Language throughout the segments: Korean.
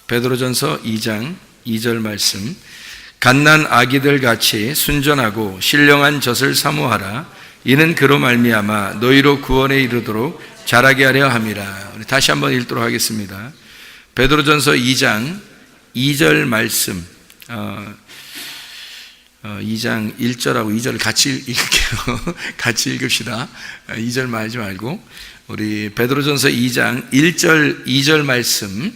베드로전서 2장 2절 말씀. 갓난 아기들 같이 순전하고 신령한 젖을 사모하라. 이는 그로 말미암아 너희로 구원에 이르도록 자라게 하려 함이라. 우리 다시 한번 읽도록 하겠습니다. 베드로전서 2장 2절 말씀. 2장 1절하고 2절을 같이 읽을게요. 같이 읽읍시다. 2절 말지 말고. 우리 베드로전서 2장 1절 2절 말씀.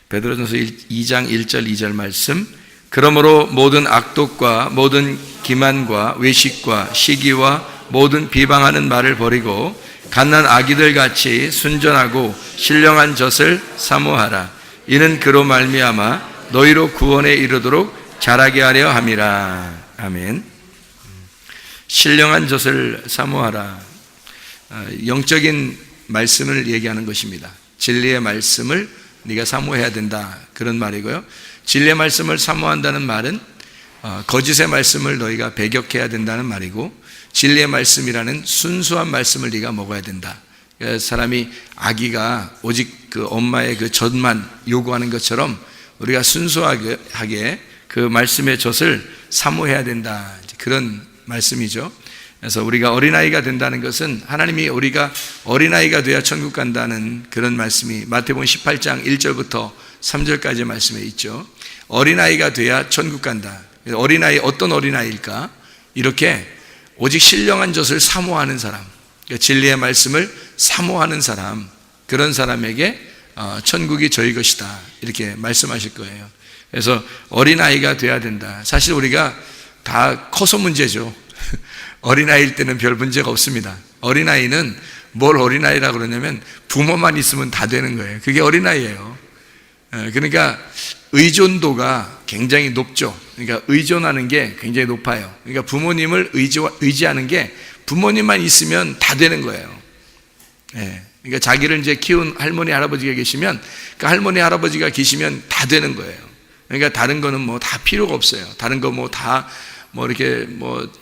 베드로전서 2장 1절 2절 말씀. 그러므로 모든 악독과 모든 기만과 외식과 시기와 모든 비방하는 말을 버리고 갓난 아기들 같이 순전하고 신령한 젖을 사모하라. 이는 그로 말미암아 너희로 구원에 이르도록 자라게 하려 함이라. 아멘. 신령한 젖을 사모하라. 영적인 말씀을 얘기하는 것입니다. 진리의 말씀을 네가 사모해야 된다, 그런 말이고요. 진리의 말씀을 사모한다는 말은 거짓의 말씀을 너희가 배격해야 된다는 말이고, 진리의 말씀이라는 순수한 말씀을 네가 먹어야 된다. 사람이 아기가 오직 그 엄마의 그 젖만 요구하는 것처럼 우리가 순수하게 그 말씀의 젖을 사모해야 된다, 그런 말씀이죠. 그래서 우리가 어린아이가 된다는 것은 하나님이 우리가 어린아이가 돼야 천국 간다는 그런 말씀이 마태복음 18장 1절부터 3절까지의 말씀에 있죠. 어린아이가 돼야 천국 간다. 어린아이, 어떤 어린아이일까? 이렇게 오직 신령한 젖을 사모하는 사람, 그러니까 진리의 말씀을 사모하는 사람, 그런 사람에게 천국이 저희 것이다, 이렇게 말씀하실 거예요. 그래서 어린아이가 돼야 된다. 사실 우리가 다 커서 문제죠. 어린아이일 때는 별 문제가 없습니다. 어린아이는 뭘 어린아이라고 그러냐면 부모만 있으면 다 되는 거예요. 그게 어린아이예요. 그러니까 의존도가 굉장히 높죠. 그러니까 의존하는 게 굉장히 높아요. 그러니까 부모님을 의지하는 게 부모님만 있으면 다 되는 거예요. 그러니까 자기를 이제 키운 할머니 할아버지가 계시면 그 할머니 할아버지가 계시면 다 되는 거예요. 그러니까 다른 거는 뭐 다 필요가 없어요. 다른 거 뭐 이렇게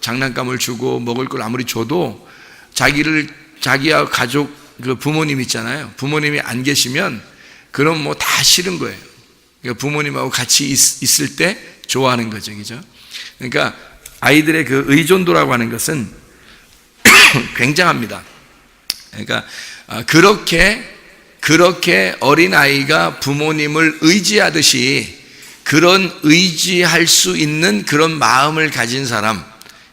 장난감을 주고 먹을 걸 아무리 줘도 자기와 가족, 그 부모님 있잖아요. 부모님이 안 계시면 그럼 뭐 다 싫은 거예요. 그러니까 부모님하고 같이 있을 때 좋아하는 거죠. 그죠? 그러니까 아이들의 그 의존도라고 하는 것은 굉장합니다. 그러니까 그렇게 어린아이가 부모님을 의지하듯이 그런 의지할 수 있는 그런 마음을 가진 사람,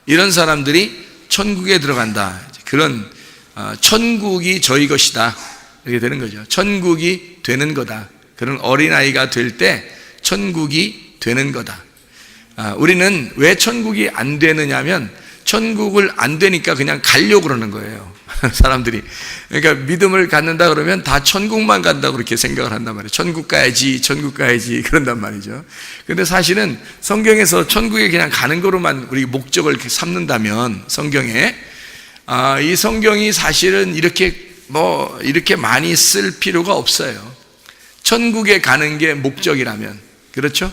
이런 사람들이 천국에 들어간다. 그런 천국이 저희 것이다, 이렇게 되는 거죠. 천국이 되는 거다. 그런 어린아이가 될 때 천국이 되는 거다. 우리는 왜 천국이 안 되느냐면 천국을 안 되니까 그냥 가려고 그러는 거예요. 사람들이. 그러니까 믿음을 갖는다 그러면 다 천국만 간다고 그렇게 생각을 한단 말이에요. 천국 가야지 그런단 말이죠. 근데 사실은 성경에서 천국에 그냥 가는 거로만 우리 목적을 삼는다면 성경에, 이 성경이 사실은 이렇게 많이 쓸 필요가 없어요. 천국에 가는 게 목적이라면, 그렇죠?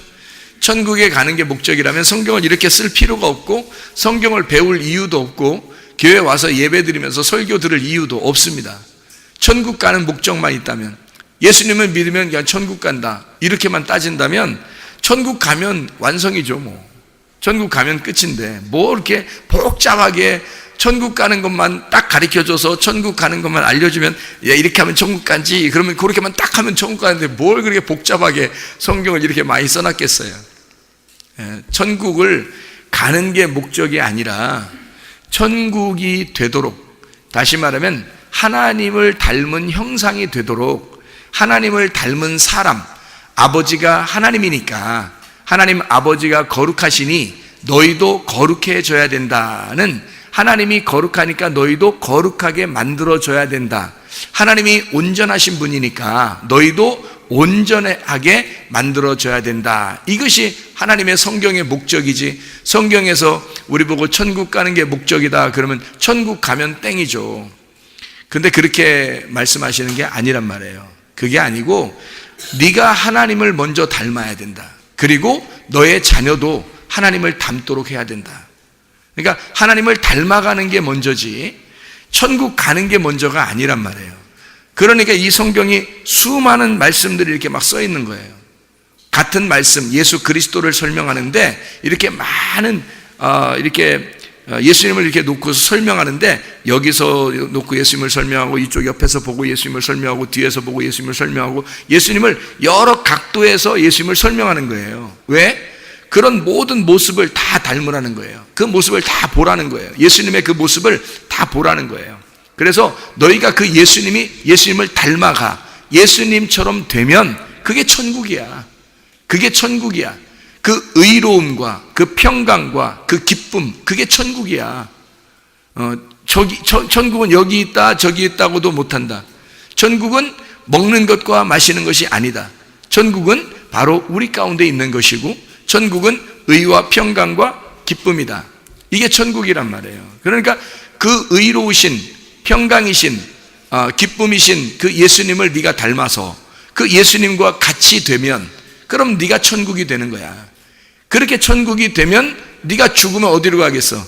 천국에 가는 게 목적이라면 성경을 이렇게 쓸 필요가 없고 성경을 배울 이유도 없고 교회 와서 예배 드리면서 설교 들을 이유도 없습니다. 천국 가는 목적만 있다면, 예수님을 믿으면 그냥 천국 간다, 이렇게만 따진다면 천국 가면 완성이죠. 천국 가면 끝인데 뭐 이렇게 복잡하게 천국 가는 것만 딱 가르쳐줘서 천국 가는 것만 알려주면, 야, 이렇게 하면 천국 가지, 그러면 그렇게만 딱 하면 천국 가는데 뭘 그렇게 복잡하게 성경을 이렇게 많이 써놨겠어요. 천국을 가는 게 목적이 아니라 천국이 되도록, 다시 말하면 하나님을 닮은 형상이 되도록, 하나님을 닮은 사람, 아버지가 하나님이니까 하나님 아버지가 거룩하시니 너희도 거룩해져야 된다는, 하나님이 거룩하니까 너희도 거룩하게 만들어줘야 된다. 하나님이 온전하신 분이니까 너희도 온전하게 만들어줘야 된다. 이것이 하나님의 성경의 목적이지, 성경에서 우리 보고 천국 가는 게 목적이다 그러면 천국 가면 땡이죠. 근데 그렇게 말씀하시는 게 아니란 말이에요. 그게 아니고 네가 하나님을 먼저 닮아야 된다. 그리고 너의 자녀도 하나님을 닮도록 해야 된다. 그러니까 하나님을 닮아가는 게 먼저지 천국 가는 게 먼저가 아니란 말이에요. 그러니까 이 성경이 수많은 말씀들이 이렇게 막 써 있는 거예요. 같은 말씀 예수 그리스도를 설명하는데 이렇게 많은 예수님을 이렇게 놓고서 설명하는데 여기서 놓고 예수님을 설명하고 이쪽 옆에서 보고 예수님을 설명하고 뒤에서 보고 예수님을 설명하고 예수님을 여러 각도에서 예수님을 설명하는 거예요. 왜? 그런 모든 모습을 다 닮으라는 거예요. 그 모습을 다 보라는 거예요. 예수님의 그 모습을 다 보라는 거예요. 그래서 너희가 그 예수님을 닮아가 예수님처럼 되면 그게 천국이야. 그게 천국이야. 그 의로움과 그 평강과 그 기쁨, 그게 천국이야. 천국은 여기 있다 저기 있다고도 못한다. 천국은 먹는 것과 마시는 것이 아니다. 천국은 바로 우리 가운데 있는 것이고 천국은 의와 평강과 기쁨이다. 이게 천국이란 말이에요. 그러니까 그 의로우신 평강이신 기쁨이신 그 예수님을 네가 닮아서 그 예수님과 같이 되면 그럼 네가 천국이 되는 거야. 그렇게 천국이 되면 네가 죽으면 어디로 가겠어?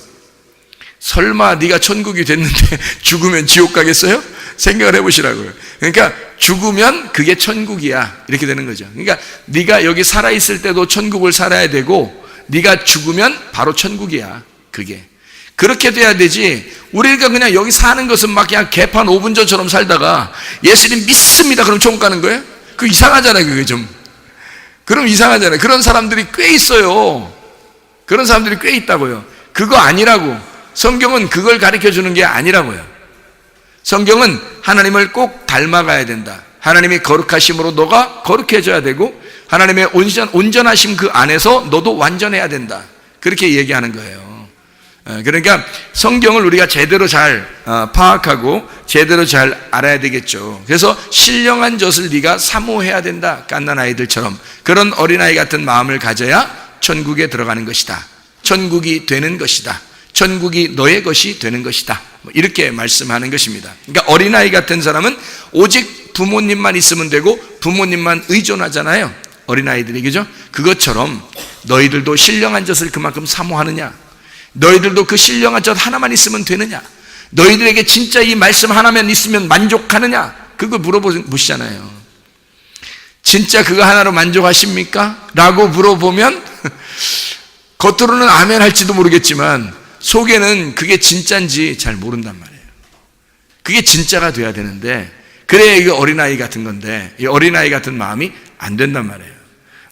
설마 네가 천국이 됐는데 죽으면 지옥 가겠어요? 생각을 해보시라고요. 그러니까 죽으면 그게 천국이야 이렇게 되는 거죠. 그러니까 네가 여기 살아있을 때도 천국을 살아야 되고 네가 죽으면 바로 천국이야. 그게 그렇게 돼야 되지. 우리가 그냥 여기 사는 것은 막 그냥 개판 5분 전처럼 살다가 예수님 믿습니다 그럼 천국 가는 거예요? 그거 이상하잖아요. 그게 좀 그럼 이상하잖아요. 그런 사람들이 꽤 있어요. 그런 사람들이 꽤 있다고요. 그거 아니라고. 성경은 그걸 가르쳐 주는 게 아니라고요. 성경은 하나님을 꼭 닮아가야 된다. 하나님이 거룩하심으로 너가 거룩해져야 되고 하나님의 온전하심 그 안에서 너도 완전해야 된다. 그렇게 얘기하는 거예요. 그러니까 성경을 우리가 제대로 잘 파악하고 제대로 잘 알아야 되겠죠. 그래서 신령한 젖을 네가 사모해야 된다. 갓난아이들처럼 그런 어린아이 같은 마음을 가져야 천국에 들어가는 것이다. 천국이 되는 것이다. 천국이 너의 것이 되는 것이다. 이렇게 말씀하는 것입니다. 그러니까 어린아이 같은 사람은 오직 부모님만 있으면 되고 부모님만 의존하잖아요. 어린아이들이, 그죠? 그것처럼 너희들도 신령한 젖을 그만큼 사모하느냐? 너희들도 그 신령한 젖 하나만 있으면 되느냐? 너희들에게 진짜 이 말씀 하나만 있으면 만족하느냐? 그거 물어보시잖아요. 진짜 그거 하나로 만족하십니까? 라고 물어보면 겉으로는 아멘 할지도 모르겠지만 속에는 그게 진짜인지 잘 모른단 말이에요. 그게 진짜가 돼야 되는데 그래야 이게 어린아이 같은 건데 이 어린아이 같은 마음이 안 된단 말이에요.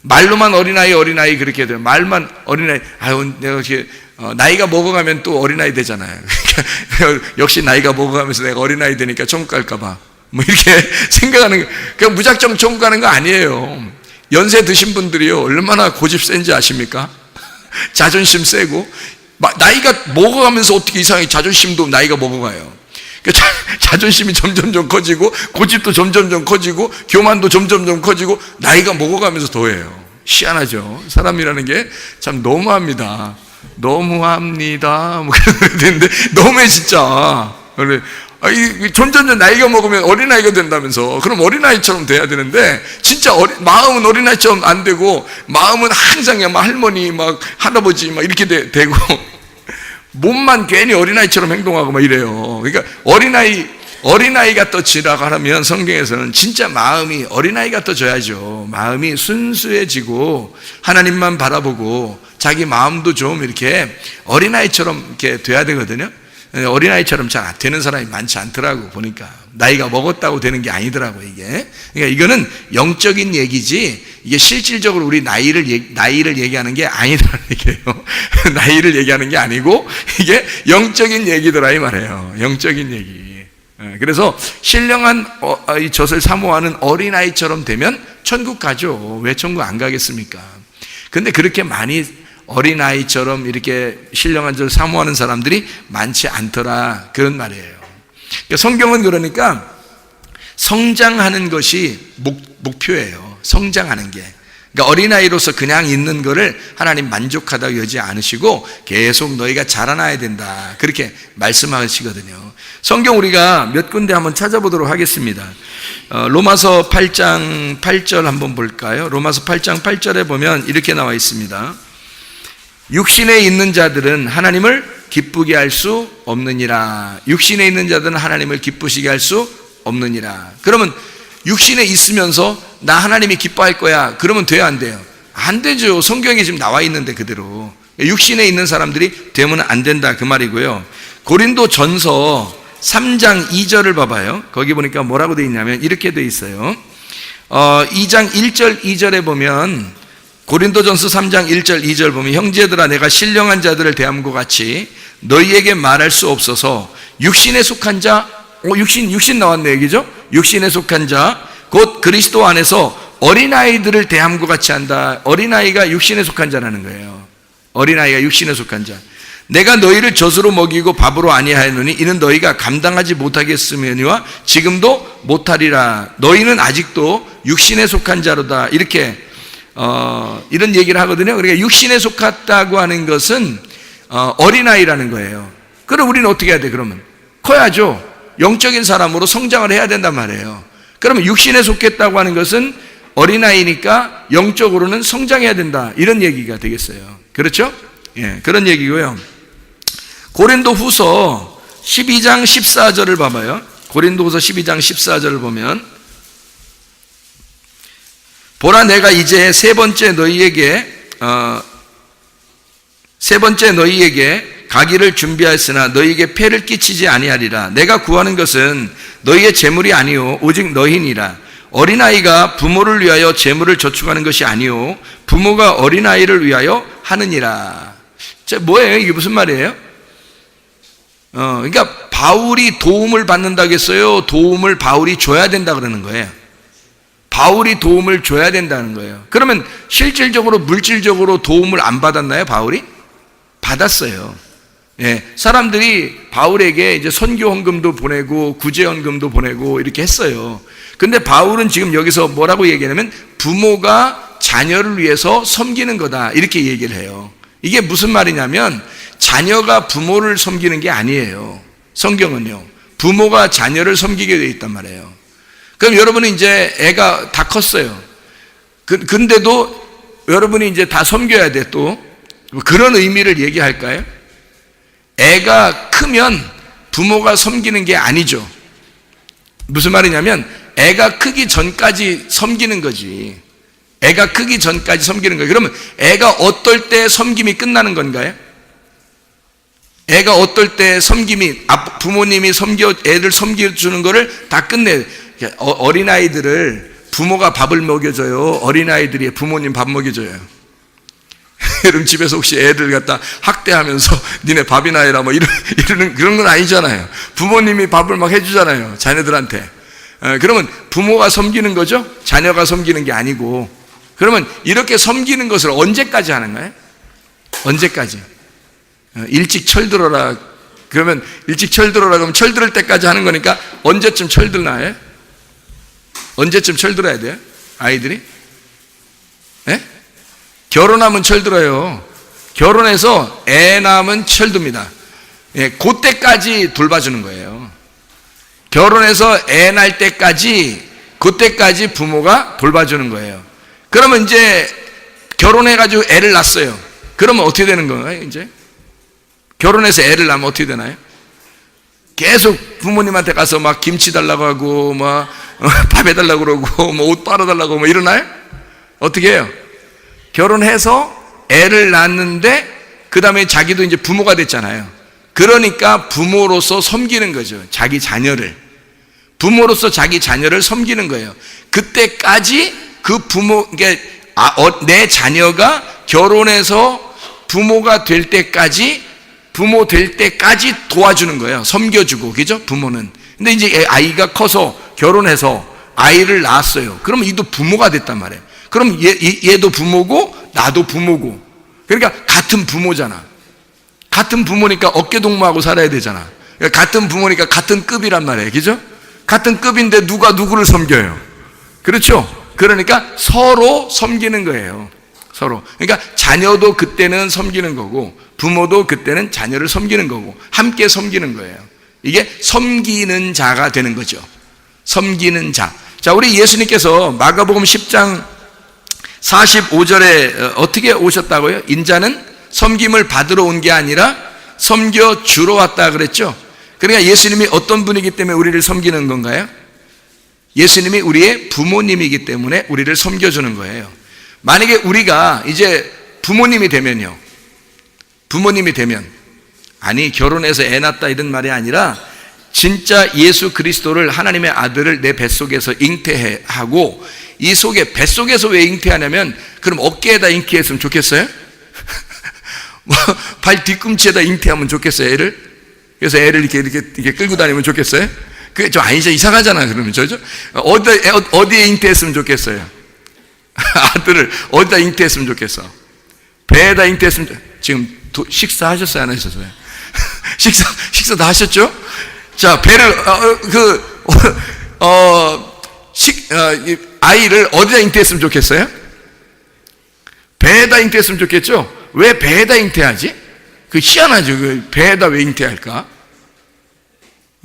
말로만 어린아이 그렇게 돼요. 말만 어린아이, 아유 내가 이렇게 나이가 먹어가면 또 어린아이 되잖아요. 그러니까 역시 나이가 먹어가면서 내가 어린아이 되니까 천국 갈까봐 뭐 이렇게 생각하는 거. 그냥 무작정 천국 가는 거 아니에요. 연세 드신 분들이요 얼마나 고집 센지 아십니까? 자존심 세고 나이가 먹어가면서 어떻게 이상하게 자존심도 나이가 먹어가요. 그러니까 자존심이 점점점 커지고 고집도 점점점 커지고 교만도 점점점 커지고 나이가 먹어가면서 더해요. 희한하죠. 사람이라는 게 참 너무합니다. 너무합니다. 뭐 그런 데인데 너무해 진짜. 그래. 점점점 나이가 먹으면 어린아이가 된다면서. 그럼 어린아이처럼 돼야 되는데 진짜 마음은 어린아이처럼 안 되고 마음은 항상 그냥 막 할머니 막 할아버지 막 이렇게 되고 몸만 괜히 어린아이처럼 행동하고 막 이래요. 그러니까 어린아이가 떠지라고 하면 성경에서는 진짜 마음이 어린아이가 떠져야죠. 마음이 순수해지고 하나님만 바라보고 자기 마음도 좀 이렇게 어린아이처럼 이렇게 돼야 되거든요. 어린아이처럼 잘 되는 사람이 많지 않더라고 보니까. 나이가 먹었다고 되는 게 아니더라고 이게. 그러니까 이거는 영적인 얘기지 이게 실질적으로 우리 나이를 얘기하는 게 아니더라는 얘기예요. 나이를 얘기하는 게 아니고 이게 영적인 얘기더라 이 말이에요. 영적인 얘기. 그래서 신령한 이 젖을 사모하는 어린아이처럼 되면 천국 가죠. 왜 천국 안 가겠습니까? 근데 그렇게 많이 어린아이처럼 이렇게 신령한 젖을 사모하는 사람들이 많지 않더라 그런 말이에요. 그러니까 성경은 그러니까 성장하는 것이 목표예요. 성장하는 게. 그러니까 어린아이로서 그냥 있는 거를 하나님 만족하다고 여지 않으시고 계속 너희가 자라나야 된다 그렇게 말씀하시거든요. 성경 우리가 몇 군데 한번 찾아보도록 하겠습니다. 로마서 8장 8절 한번 볼까요? 로마서 8장 8절에 보면 이렇게 나와 있습니다. 육신에 있는 자들은 하나님을 기쁘게 할 수 없느니라. 육신에 있는 자들은 하나님을 기쁘시게 할 수 없느니라. 그러면 육신에 있으면서 나 하나님이 기뻐할 거야 그러면 돼요 안 돼요? 안 되죠. 성경에 지금 나와 있는데 그대로 육신에 있는 사람들이 되면 안 된다 그 말이고요. 고린도전서 3장 2절을 봐봐요. 거기 보니까 뭐라고 되어 있냐면 이렇게 되어 있어요. 2장 1절 2절에 보면 고린도전서 3장 1절 2절 보면 형제들아 내가 신령한 자들을 대함과 같이 너희에게 말할 수 없어서 육신에 속한 자 육신 나왔네 얘기죠. 육신에 속한 자 곧 그리스도 안에서 어린아이들을 대함과 같이 한다. 어린아이가 육신에 속한 자라는 거예요. 어린아이가 육신에 속한 자. 내가 너희를 젖으로 먹이고 밥으로 아니하였노니 이는 너희가 감당하지 못하겠으면이와 지금도 못하리라. 너희는 아직도 육신에 속한 자로다. 이렇게 이런 얘기를 하거든요. 그러니까 육신에 속았다고 하는 것은 어린아이라는 거예요. 그럼 우리는 어떻게 해야 돼? 그러면 커야죠. 영적인 사람으로 성장을 해야 된단 말이에요. 그러면 육신에 속했다고 하는 것은 어린아이니까 영적으로는 성장해야 된다. 이런 얘기가 되겠어요. 그렇죠? 예, 그런 얘기고요. 고린도후서 12장 14절을 봐봐요. 고린도후서 12장 14절을 보면 보라 내가 이제 세 번째 너희에게 가기를 준비하였으나 너희에게 폐를 끼치지 아니하리라. 내가 구하는 것은 너희의 재물이 아니요 오직 너희니라. 어린아이가 부모를 위하여 재물을 저축하는 것이 아니요 부모가 어린아이를 위하여 하느니라. 자, 뭐예요? 이게 무슨 말이에요? 그러니까 바울이 도움을 받는다고 했어요? 도움을 바울이 줘야 된다 그러는 거예요. 바울이 도움을 줘야 된다는 거예요. 그러면 실질적으로 물질적으로 도움을 안 받았나요? 바울이? 받았어요. 예, 사람들이 바울에게 이제 선교 헌금도 보내고 구제 헌금도 보내고 이렇게 했어요. 근데 바울은 지금 여기서 뭐라고 얘기하냐면 부모가 자녀를 위해서 섬기는 거다 이렇게 얘기를 해요. 이게 무슨 말이냐면 자녀가 부모를 섬기는 게 아니에요. 성경은요. 부모가 자녀를 섬기게 되어 있단 말이에요. 그럼 여러분은 이제 애가 다 컸어요. 근데도 여러분이 이제 다 섬겨야 돼 또. 그런 의미를 얘기할까요? 애가 크면 부모가 섬기는 게 아니죠. 무슨 말이냐면 애가 크기 전까지 섬기는 거지. 애가 크기 전까지 섬기는 거예요. 그러면 애가 어떨 때 섬김이 끝나는 건가요? 애가 어떨 때 섬김이 부모님이 애들 섬겨주는 거를 다 끝내. 어린아이들을 부모가 밥을 먹여줘요. 어린아이들이 부모님 밥 먹여줘요. 여러분 집에서 혹시 애들 갖다 학대하면서 니네 밥이나 해라 뭐 이러는 그런 건 아니잖아요. 부모님이 밥을 막 해주잖아요. 자녀들한테. 그러면 부모가 섬기는 거죠? 자녀가 섬기는 게 아니고. 그러면 이렇게 섬기는 것을 언제까지 하는 거예요? 언제까지? 일찍 철들어라. 그러면 일찍 철들어라 그러면 철들을 때까지 하는 거니까 언제쯤 철들나요? 언제쯤 철들어야 돼요? 아이들이? 예? 결혼하면 철들어요. 결혼해서 애 낳으면 철듭니다. 예, 그때까지 돌봐주는 거예요. 결혼해서 애 낳을 때까지 그때까지 부모가 돌봐주는 거예요. 그러면 이제 결혼해가지고 애를 낳았어요. 그러면 어떻게 되는 건가요? 이제 결혼해서 애를 낳으면 어떻게 되나요? 계속 부모님한테 가서 막 김치 달라고 하고 막 밥 해달라고 그러고 뭐 옷 빨아달라고 뭐 이러나요? 어떻게 해요? 결혼해서 애를 낳았는데 그 다음에 자기도 이제 부모가 됐잖아요. 그러니까 부모로서 섬기는 거죠. 자기 자녀를. 부모로서 자기 자녀를 섬기는 거예요. 그때까지 그 부모, 그러니까 내 자녀가 결혼해서 부모가 될 때까지 부모 될 때까지 도와주는 거예요. 섬겨주고, 그죠? 부모는. 근데 이제 아이가 커서 결혼해서 아이를 낳았어요. 그러면 이도 부모가 됐단 말이에요. 그럼 얘도 부모고 나도 부모고. 그러니까 같은 부모잖아. 같은 부모니까 어깨동무하고 살아야 되잖아. 그러니까 같은 부모니까 같은 급이란 말이에요. 그죠? 같은 급인데 누가 누구를 섬겨요? 그렇죠? 그러니까 서로 섬기는 거예요. 서로. 그러니까 자녀도 그때는 섬기는 거고 부모도 그때는 자녀를 섬기는 거고 함께 섬기는 거예요. 이게 섬기는 자가 되는 거죠. 섬기는 자. 자, 우리 예수님께서 마가복음 10장 45절에 어떻게 오셨다고요? 인자는 섬김을 받으러 온 게 아니라 섬겨 주러 왔다 그랬죠. 그러니까 예수님이 어떤 분이기 때문에 우리를 섬기는 건가요? 예수님이 우리의 부모님이기 때문에 우리를 섬겨주는 거예요. 만약에 우리가 이제 부모님이 되면요, 부모님이 되면, 아니 결혼해서 애 낳았다 이런 말이 아니라 진짜 예수 그리스도를, 하나님의 아들을 내 뱃속에서 잉태하고, 이 속에, 뱃속에서 왜 잉태하냐면, 그럼 어깨에다 잉태했으면 좋겠어요? 뭐 발 뒤꿈치에다 잉태하면 좋겠어요, 애를? 그래서 애를 이렇게 끌고 다니면 좋겠어요? 그게 좀 아니죠, 이상하잖아. 그러면 저죠? 어디에 잉태했으면 좋겠어요? 아들을 어디다 잉태했으면 좋겠어? 배에다 잉태했으면 지금 식사하셨어요, 안 하셨어요? 식사 다 하셨죠? 자, 배를 아이를 어디다 잉태했으면 좋겠어요? 배에다 잉태했으면 좋겠죠? 왜 배에다 잉태하지? 그 희한하죠. 그 배에다 왜 잉태할까?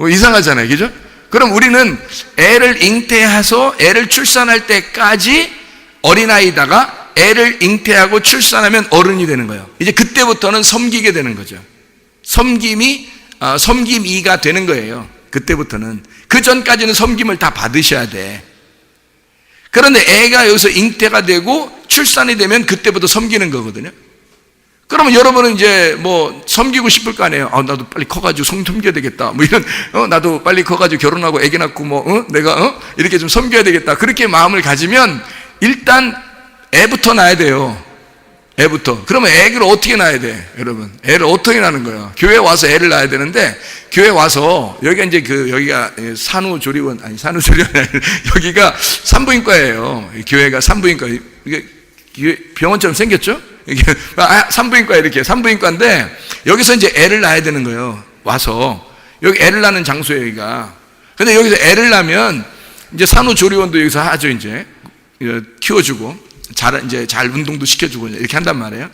이상하잖아요, 그죠? 그럼 우리는 애를 잉태해서 애를 출산할 때까지 어린아이다가 애를 잉태하고 출산하면 어른이 되는 거예요. 이제 그때부터는 섬기게 되는 거죠. 섬김이가 되는 거예요. 그때부터는. 그 전까지는 섬김을 다 받으셔야 돼. 그런데 애가 여기서 잉태가 되고 출산이 되면 그때부터 섬기는 거거든요. 그러면 여러분은 이제 뭐 섬기고 싶을 거 아니에요. 나도 빨리 커가지고 섬겨야 되겠다. 뭐 이런, 나도 빨리 커가지고 결혼하고 애기 낳고 내가 이렇게 좀 섬겨야 되겠다. 그렇게 마음을 가지면 일단 애부터 낳아야 돼요. 애부터. 그러면 애를 어떻게 낳아야 돼, 여러분? 애를 어떻게 낳는 거예요? 교회 와서 애를 낳아야 되는데, 교회 와서, 여기가 이제 여기가 산후조리원, 아니, 여기가 산부인과예요. 교회가 산부인과. 이게 병원처럼 생겼죠? 이게, 산부인과 이렇게, 산부인과인데, 여기서 이제 애를 낳아야 되는 거예요. 와서. 여기 애를 낳는 장소예요, 여기가. 근데 여기서 애를 낳으면, 이제 산후조리원도 여기서 하죠, 이제. 키워주고. 잘 운동도 시켜주고 이렇게 한단 말이에요.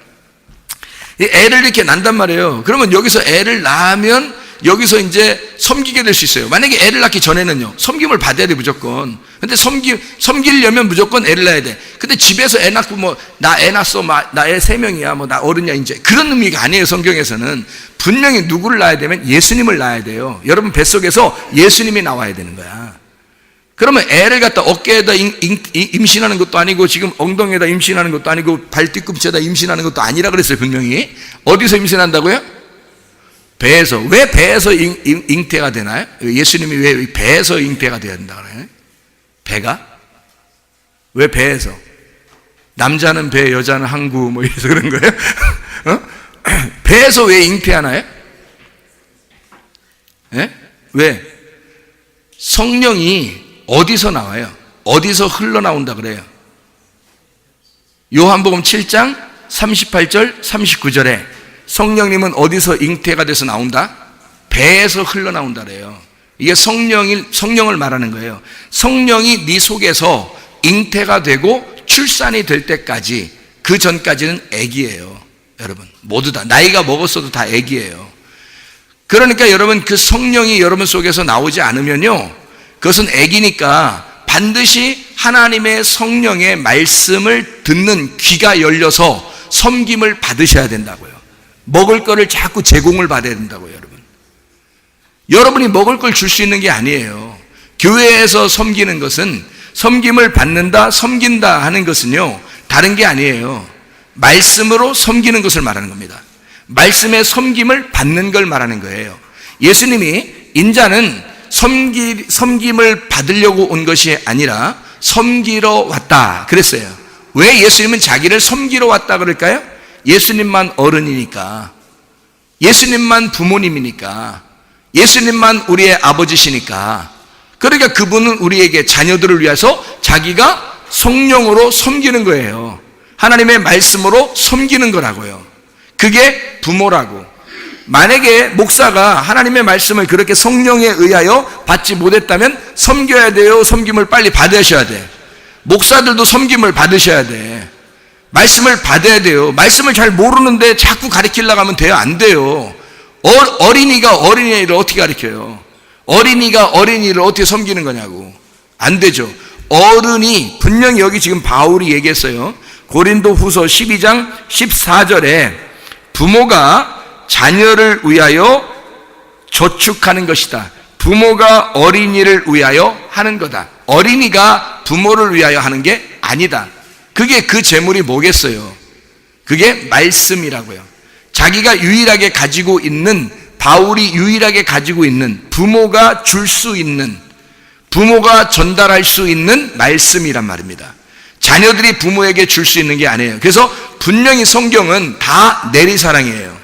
이 애를 이렇게 낳는단 말이에요. 그러면 여기서 애를 낳으면 여기서 이제 섬기게 될 수 있어요. 만약에 애를 낳기 전에는요, 섬김을 받아야 돼, 무조건. 근데 섬기려면 무조건 애를 낳아야 돼. 근데 집에서 애 낳고 나 애 낳았어, 나 애 3명이야, 나 어른이야, 이제. 그런 의미가 아니에요, 성경에서는. 분명히 누구를 낳아야 되면 예수님을 낳아야 돼요. 여러분 뱃속에서 예수님이 나와야 되는 거야. 그러면 애를 갖다 어깨에다 임신하는 것도 아니고, 지금 엉덩이에다 임신하는 것도 아니고, 발 뒤꿈치에다 임신하는 것도 아니라 그랬어요, 분명히. 어디서 임신한다고요? 배에서. 왜 배에서 잉태가 되나요? 예수님이 왜 배에서 잉태가 되어야 된다 그래요? 배가? 왜 배에서? 남자는 배, 여자는 항구, 이래서 그런 거예요? 배에서 왜 잉태하나요? 네? 왜? 성령이 어디서 나와요? 어디서 흘러나온다 그래요? 요한복음 7장 38절 39절에 성령님은 어디서 잉태가 돼서 나온다? 배에서 흘러나온다 그래요. 이게 성령을 말하는 거예요. 성령이 네 속에서 잉태가 되고 출산이 될 때까지, 그 전까지는 애기예요. 여러분 모두 다 나이가 먹었어도 다 애기예요. 그러니까 여러분, 그 성령이 여러분 속에서 나오지 않으면요, 그것은 애기니까 반드시 하나님의 성령의 말씀을 듣는 귀가 열려서 섬김을 받으셔야 된다고요. 먹을 거를 자꾸 제공을 받아야 된다고요, 여러분. 여러분이 먹을 걸 줄 수 있는 게 아니에요. 교회에서 섬기는 것은, 섬김을 받는다, 섬긴다 하는 것은요, 다른 게 아니에요. 말씀으로 섬기는 것을 말하는 겁니다. 말씀의 섬김을 받는 걸 말하는 거예요. 예수님이 인자는 섬김을 받으려고 온 것이 아니라 섬기러 왔다 그랬어요. 왜 예수님은 자기를 섬기러 왔다 그럴까요? 예수님만 어른이니까, 예수님만 부모님이니까, 예수님만 우리의 아버지시니까. 그러니까 그분은 우리에게, 자녀들을 위해서 자기가 성령으로 섬기는 거예요. 하나님의 말씀으로 섬기는 거라고요. 그게 부모라고. 만약에 목사가 하나님의 말씀을 그렇게 성령에 의하여 받지 못했다면 섬겨야 돼요? 섬김을 빨리 받으셔야 돼? 목사들도 섬김을 받으셔야 돼. 말씀을 받아야 돼요. 말씀을 잘 모르는데 자꾸 가르치려고 하면 돼요? 안 돼요. 어린이가 어린이를 어떻게 가르쳐요? 어린이가 어린이를 어떻게 섬기는 거냐고. 안 되죠. 어른이, 분명히 여기 지금 바울이 얘기했어요. 고린도 후서 12장 14절에 부모가 자녀를 위하여 저축하는 것이다. 부모가 어린이를 위하여 하는 거다. 어린이가 부모를 위하여 하는 게 아니다. 그게 그 재물이 뭐겠어요? 그게 말씀이라고요. 자기가 유일하게 가지고 있는, 바울이 유일하게 가지고 있는, 부모가 줄 수 있는, 부모가 전달할 수 있는 말씀이란 말입니다. 자녀들이 부모에게 줄 수 있는 게 아니에요. 그래서 분명히 성경은 다 내리사랑이에요.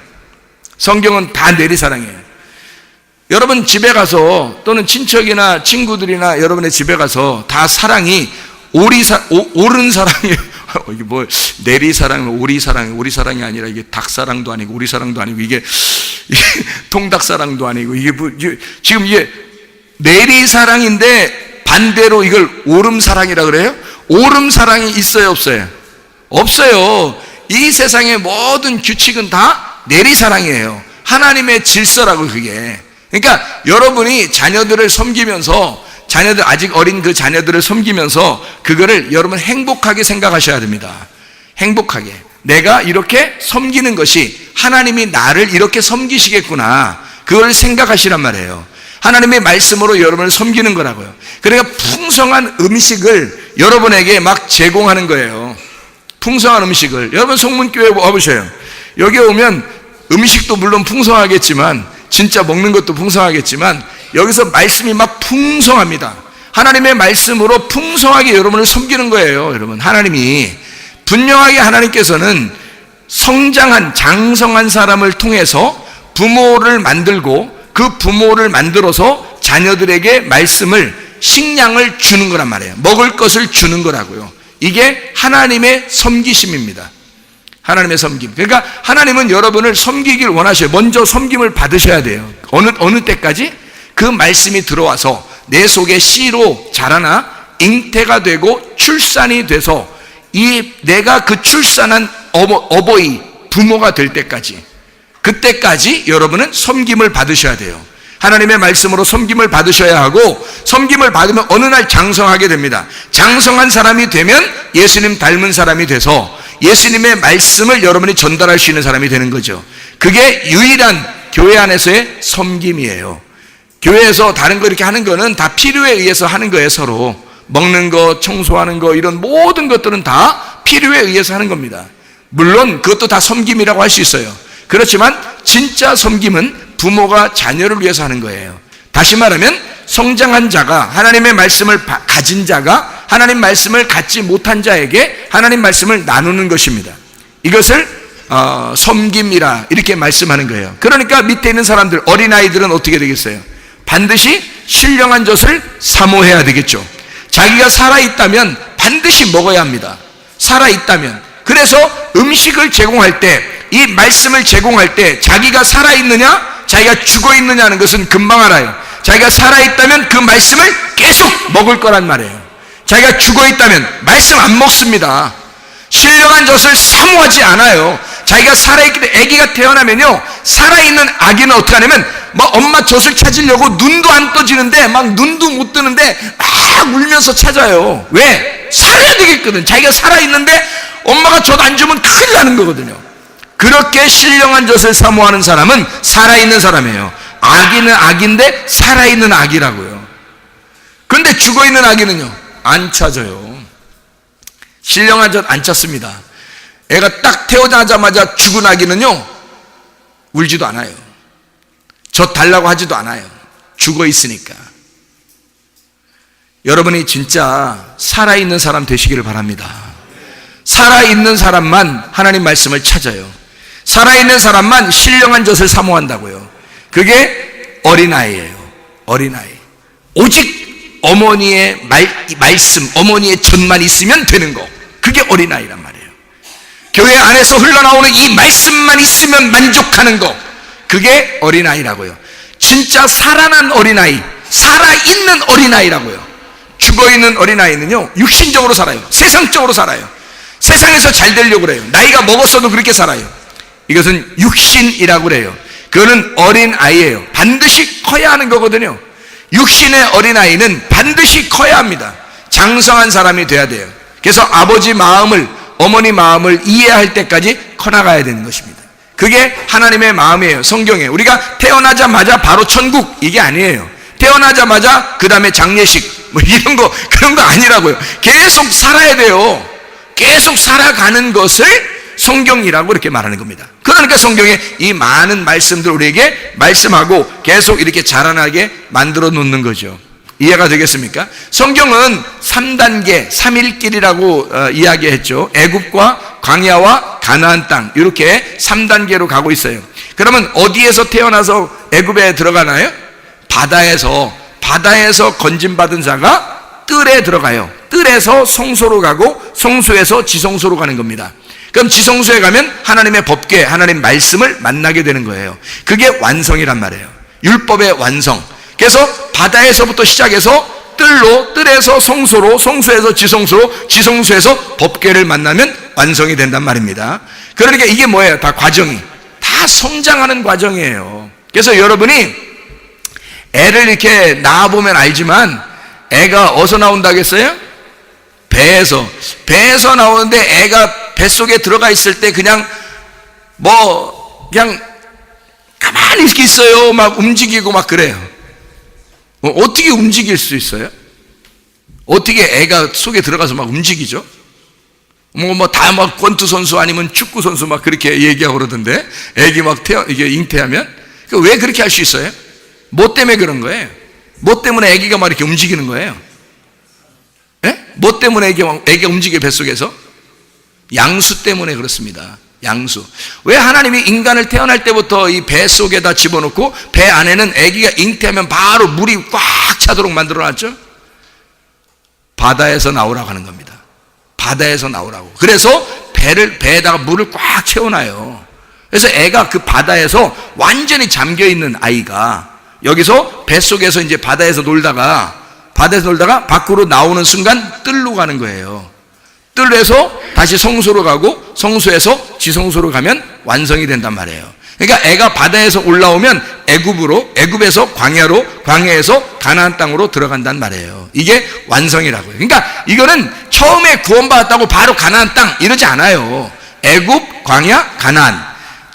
성경은 다 내리사랑이에요. 여러분 집에 가서, 또는 친척이나 친구들이나 여러분의 집에 가서 다 사랑이 옳은 사랑이에요. 이게 뭐 내리사랑, 오리사랑이 아니라 이게 닭사랑도 아니고 오리사랑도 아니고 이게 통닭사랑도 아니고 이게 뭐 지금 이게 내리사랑인데 반대로 이걸 오름사랑이라 그래요? 오름사랑이 있어요, 없어요? 없어요. 이 세상의 모든 규칙은 다 내리사랑이에요. 하나님의 질서라고 그게. 그러니까 여러분이 자녀들을 섬기면서, 자녀들, 아직 어린 그 자녀들을 섬기면서 그거를 여러분 행복하게 생각하셔야 됩니다. 행복하게. 내가 이렇게 섬기는 것이 하나님이 나를 이렇게 섬기시겠구나, 그걸 생각하시란 말이에요. 하나님의 말씀으로 여러분을 섬기는 거라고요. 그러니까 풍성한 음식을 여러분에게 막 제공하는 거예요. 풍성한 음식을. 여러분 송문교회 와보셔요. 여기 오면 음식도 물론 풍성하겠지만, 진짜 먹는 것도 풍성하겠지만, 여기서 말씀이 막 풍성합니다. 하나님의 말씀으로 풍성하게 여러분을 섬기는 거예요. 여러분, 하나님이 분명하게, 하나님께서는 성장한, 장성한 사람을 통해서 부모를 만들고, 그 부모를 만들어서 자녀들에게 말씀을, 식량을 주는 거란 말이에요. 먹을 것을 주는 거라고요. 이게 하나님의 섬기심입니다. 하나님의 섬김. 그러니까 하나님은 여러분을 섬기길 원하셔요. 먼저 섬김을 받으셔야 돼요. 어느 때까지? 그 말씀이 들어와서 내 속에 씨로 자라나 잉태가 되고 출산이 돼서 내가 그 출산한 어버이, 부모가 될 때까지, 그때까지 여러분은 섬김을 받으셔야 돼요. 하나님의 말씀으로 섬김을 받으셔야 하고, 섬김을 받으면 어느 날 장성하게 됩니다. 장성한 사람이 되면 예수님 닮은 사람이 돼서 예수님의 말씀을 여러분이 전달할 수 있는 사람이 되는 거죠. 그게 유일한 교회 안에서의 섬김이에요. 교회에서 다른 거 이렇게 하는 거는 다 필요에 의해서 하는 거예요. 서로 먹는 거, 청소하는 거, 이런 모든 것들은 다 필요에 의해서 하는 겁니다. 물론 그것도 다 섬김이라고 할 수 있어요. 그렇지만 진짜 섬김은 부모가 자녀를 위해서 하는 거예요. 다시 말하면 성장한 자가, 하나님의 말씀을 가진 자가 하나님 말씀을 갖지 못한 자에게 하나님 말씀을 나누는 것입니다. 이것을 섬김이라 이렇게 말씀하는 거예요. 그러니까 밑에 있는 사람들, 어린아이들은 어떻게 되겠어요? 반드시 신령한 젖을 사모해야 되겠죠. 자기가 살아있다면 반드시 먹어야 합니다. 살아있다면. 그래서 음식을 제공할 때, 이 말씀을 제공할 때 자기가 살아있느냐, 자기가 죽어있느냐는 것은 금방 알아요. 자기가 살아있다면 그 말씀을 계속 먹을 거란 말이에요. 자기가 죽어있다면 말씀 안 먹습니다. 신령한 젖을 사모하지 않아요. 자기가 살아있기 때문에, 아기가 태어나면요, 살아있는 아기는 어떻게 하냐면 막 엄마 젖을 찾으려고 눈도 안 떠지는데, 막 눈도 못 뜨는데 막 울면서 찾아요. 왜? 살아야 되겠거든. 자기가 살아있는데 엄마가 젖 안 주면 큰일 나는 거거든요. 그렇게 신령한 젖을 사모하는 사람은 살아있는 사람이에요. 아기는 아기인데 살아있는 아기라고요. 그런데 죽어있는 아기는요, 안 찾아요. 신령한 젖 안 찾습니다. 애가 딱 태어나자마자 죽은 아기는요, 울지도 않아요. 젖 달라고 하지도 않아요. 죽어 있으니까. 여러분이 진짜 살아있는 사람 되시기를 바랍니다. 살아있는 사람만 하나님 말씀을 찾아요. 살아있는 사람만 신령한 젖을 사모한다고요. 그게 어린아이예요. 어린아이. 오직 어머니의 말씀, 어머니의 젖만 있으면 되는 거, 그게 어린아이란 말이에요. 교회 안에서 흘러나오는 이 말씀만 있으면 만족하는 거, 그게 어린아이라고요. 진짜 살아난 어린아이, 살아있는 어린아이라고요. 죽어있는 어린아이는요, 육신적으로 살아요. 세상적으로 살아요. 세상에서 잘 되려고 그래요. 나이가 먹었어도 그렇게 살아요. 이것은 육신이라고 그래요. 그거는 어린아이예요. 반드시 커야 하는 거거든요. 육신의 어린아이는 반드시 커야 합니다. 장성한 사람이 돼야 돼요. 그래서 아버지 마음을, 어머니 마음을 이해할 때까지 커나가야 되는 것입니다. 그게 하나님의 마음이에요. 성경에 우리가 태어나자마자 바로 천국, 이게 아니에요. 태어나자마자 그 다음에 장례식 뭐 이런 거 그런 거 아니라고요. 계속 살아야 돼요. 계속 살아가는 것을 성경이라고 이렇게 말하는 겁니다. 그러니까 성경에 이 많은 말씀들 우리에게 말씀하고 계속 이렇게 자라나게 만들어 놓는 거죠. 이해가 되겠습니까? 성경은 3단계 3일길이라고 이야기했죠. 애굽과 광야와 가나안 땅 이렇게 3단계로 가고 있어요. 그러면 어디에서 태어나서 애굽에 들어가나요? 바다에서 건짐받은 자가 뜰에 들어가요. 뜰에서 성소로 가고 성소에서 지성소로 가는 겁니다. 그럼 지성소에 가면 하나님의 법궤, 하나님 말씀을 만나게 되는 거예요. 그게 완성이란 말이에요. 율법의 완성. 그래서 바다에서부터 시작해서 뜰에서 성소로, 성소에서 지성소로, 지성소에서 법궤를 만나면 완성이 된단 말입니다. 그러니까 이게 뭐예요? 다 과정이 다 성장하는 과정이에요. 그래서 여러분이 애를 이렇게 낳아보면 알지만 애가 어디서 나온다겠어요? 배에서 나오는데 애가 뱃속에 들어가 있을 때 그냥 가만히 이렇게 있어요. 막 움직이고 막 그래요. 어떻게 움직일 수 있어요? 어떻게 애가 속에 들어가서 막 움직이죠? 다 막 권투 선수 아니면 축구 선수 막 그렇게 얘기하고 그러던데, 애기 막 이게 잉태하면 왜 그렇게 할 수 있어요? 뭐 때문에 그런 거예요? 뭐 때문에 애기가 막 이렇게 움직이는 거예요? 예? 뭐 때문에 애기가 움직여 뱃속에서? 양수 때문에 그렇습니다. 양수. 왜 하나님이 인간을 태어날 때부터 이 배 속에다 집어넣고 배 안에는 아기가 잉태하면 바로 물이 꽉 차도록 만들어놨죠? 바다에서 나오라고 하는 겁니다. 바다에서 나오라고. 그래서 배에다가 물을 꽉 채워놔요. 그래서 애가 그 바다에서 완전히 잠겨있는 아이가 여기서 뱃속에서 이제 바다에서 놀다가 밖으로 나오는 순간 뜰로 가는 거예요. 뜰에서 다시 성소로 가고 성소에서 지성소로 가면 완성이 된단 말이에요. 그러니까 애가 바다에서 올라오면 애굽에서 광야로, 광야에서 가나안 땅으로 들어간단 말이에요. 이게 완성이라고요. 그러니까 이거는 처음에 구원받았다고 바로 가나안 땅 이러지 않아요. 애굽, 광야, 가나안,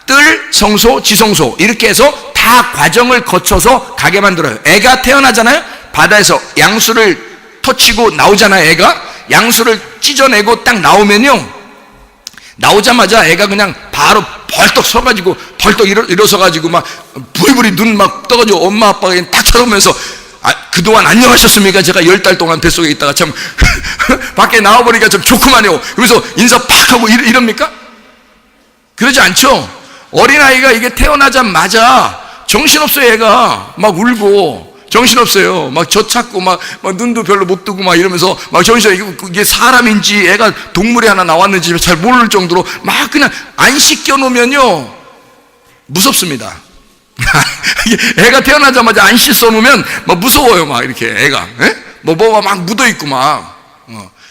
뜰, 성소, 지성소 이렇게 해서 다 과정을 거쳐서 가게 만들어요. 애가 태어나잖아요. 바다에서 양수를 터치고 나오잖아요. 애가 양수를 찢어내고 딱 나오면요, 나오자마자 애가 그냥 바로 벌떡 서가지고 벌떡 일어서가지고 막 부리부리 눈 막 떠가지고 엄마 아빠가 딱 쳐다보면서 그동안 안녕하셨습니까? 제가 10달 동안 뱃속에 있다가 참 밖에 나와보니까 좀 좋구만요. 그래서 인사 팍 하고 이럽니까? 그러지 않죠? 어린아이가 이게 태어나자마자 정신없어요. 애가 막 울고 정신없어요. 막 저 찾고 막 눈도 별로 못 뜨고 막 이러면서 막 이게 사람인지 애가 동물이 하나 나왔는지 잘 모를 정도로 막 그냥 안 씻겨 놓으면요 무섭습니다. 애가 태어나자마자 안 씻어 놓으면 막 무서워요. 막 이렇게 애가 뭐가 막 묻어 있고 막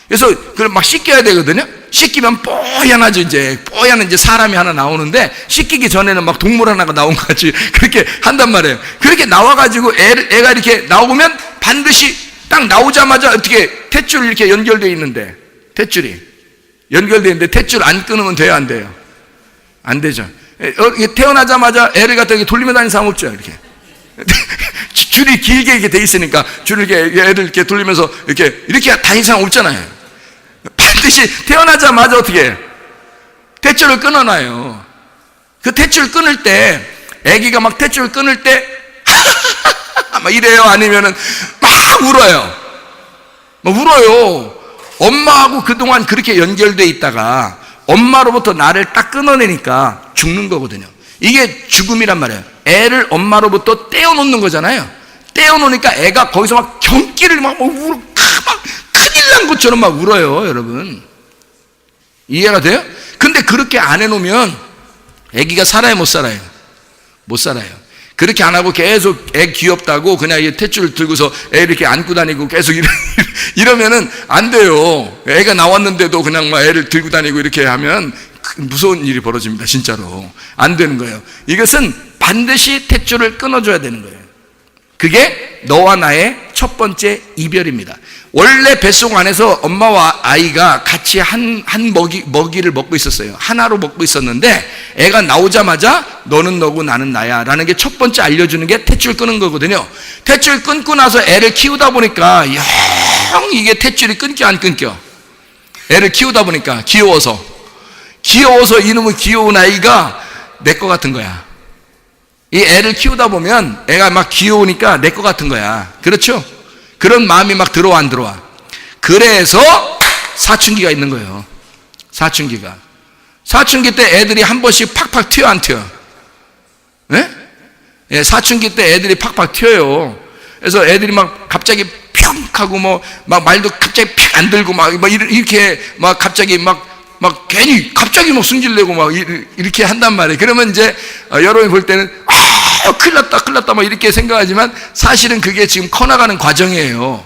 그래서 그걸 막 씻겨야 되거든요. 씻기면 뽀얀하죠. 뽀얀 사람이 하나 나오는데 씻기기 전에는 막 동물 하나가 나온 것 같이 그렇게 한단 말이에요. 그렇게 나와가지고 애가 이렇게 나오면 반드시 딱 나오자마자 어떻게 탯줄이 이렇게 연결되어 있는데 탯줄이 연결되어 있는데 탯줄 안 끊으면 돼요, 안 돼요? 안 되죠. 태어나자마자 애를 갖다 돌리며 다니는 사람 없죠, 이렇게. 줄이 길게 이렇게 돼 있으니까 줄을 이렇게 애를 이렇게 돌리면서 이렇게 다니는 사람 없잖아요. 반드시 태어나자마자 어떻게 탯줄을 끊어놔요. 그 탯줄 끊을 때 아기가 막 탯줄 끊을 때 막 이래요? 아니면은 막 울어요? 막 울어요. 엄마하고 그동안 그렇게 연결돼 있다가 엄마로부터 나를 딱 끊어내니까 죽는 거거든요. 이게 죽음이란 말이에요. 애를 엄마로부터 떼어놓는 거잖아요. 떼어놓으니까 애가 거기서 막 경기를 막 울어, 막 큰일 난 것처럼 막 울어요, 여러분. 이해가 돼요? 근데 그렇게 안 해놓으면 애기가 살아요, 못 살아요? 못 살아요. 그렇게 안 하고 계속 애 귀엽다고 그냥 이 탯줄 들고서 애 이렇게 안고 다니고 계속 이러면은 안 돼요. 애가 나왔는데도 그냥 막 애를 들고 다니고 이렇게 하면 무서운 일이 벌어집니다. 진짜로. 안 되는 거예요. 이것은 반드시 탯줄을 끊어줘야 되는 거예요. 그게 너와 나의 첫 번째 이별입니다. 원래 뱃속 안에서 엄마와 아이가 같이 한 먹이를 먹고 있었어요. 하나로 먹고 있었는데 애가 나오자마자 너는 너고 나는 나야 라는 게 첫 번째 알려주는 게 탯줄 끄는 거거든요. 탯줄 끊고 나서 애를 키우다 보니까 영 이게 탯줄이 끊겨 안 끊겨? 애를 키우다 보니까 귀여워서 이놈의 귀여운 아이가 내 거 같은 거야. 이 애를 키우다 보면 애가 막 귀여우니까 내 거 같은 거야. 그렇죠? 그런 마음이 막 들어와 안 들어와? 그래서 사춘기가 있는 거예요. 사춘기 때 애들이 한 번씩 팍팍 튀어 안 튀어? 네? 예, 사춘기 때 애들이 팍팍 튀어요. 그래서 애들이 막 갑자기 평 하고 막 말도 갑자기 픽 안 들고 막 이렇게 막 갑자기 막 괜히 갑자기 막 승질내고 막 이렇게 한단 말이에요. 그러면 이제 여러분이 볼 때는 큰일 났다 막 이렇게 생각하지만 사실은 그게 지금 커나가는 과정이에요.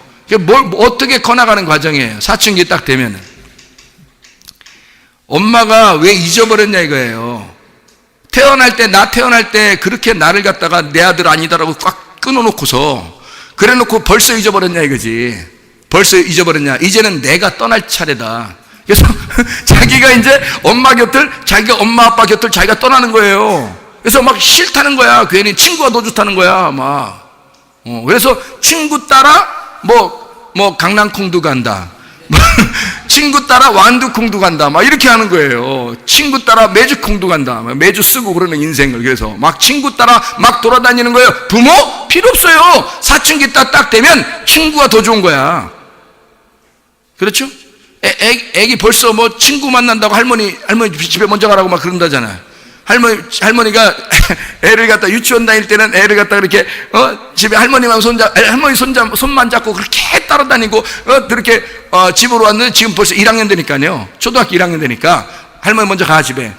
어떻게 커나가는 과정이에요. 사춘기 딱 되면은 엄마가 왜 잊어버렸냐 이거예요. 나 태어날 때 그렇게 나를 갖다가 내 아들 아니다라고 꽉 끊어놓고서 그래놓고 벌써 잊어버렸냐 이거지. 벌써 잊어버렸냐. 이제는 내가 떠날 차례다. 그래서 자기가 이제 자기가 엄마 아빠 곁을 자기가 떠나는 거예요. 그래서 막 싫다는 거야. 괜히 친구가 더 좋다는 거야. 그래서 친구 따라 강낭콩도 간다. 친구 따라 완두콩도 간다. 막 이렇게 하는 거예요. 친구 따라 매주콩도 간다. 매주 쓰고 그러는 인생을. 그래서 막 친구 따라 막 돌아다니는 거예요. 부모 필요 없어요. 사춘기 딱 되면 친구가 더 좋은 거야. 그렇죠? 애기 벌써 친구 만난다고 할머니 집에 먼저 가라고 막 그런다잖아요. 할머니가 애를 갖다 유치원 다닐 때는 애를 갖다 그렇게 집에 할머니 손만 잡고 그렇게 따라다니고 그렇게 집으로 왔는데 지금 벌써 1학년 되니까요. 초등학교 1학년 되니까 할머니 먼저 가 집에.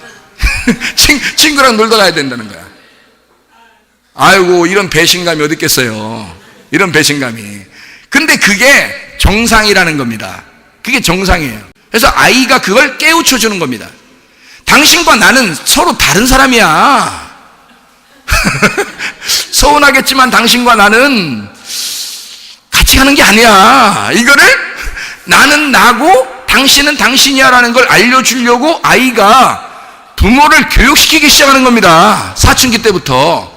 친구랑 놀다 가야 된다는 거야. 아이고 이런 배신감이 어디 있겠어요. 이런 배신감이. 근데 그게 정상이라는 겁니다. 그게 정상이에요. 그래서 아이가 그걸 깨우쳐 주는 겁니다. 당신과 나는 서로 다른 사람이야. 서운하겠지만 당신과 나는 같이 가는 게 아니야. 이거를 나는 나고 당신은 당신이야 라는 걸 알려주려고 아이가 부모를 교육시키기 시작하는 겁니다. 사춘기 때부터.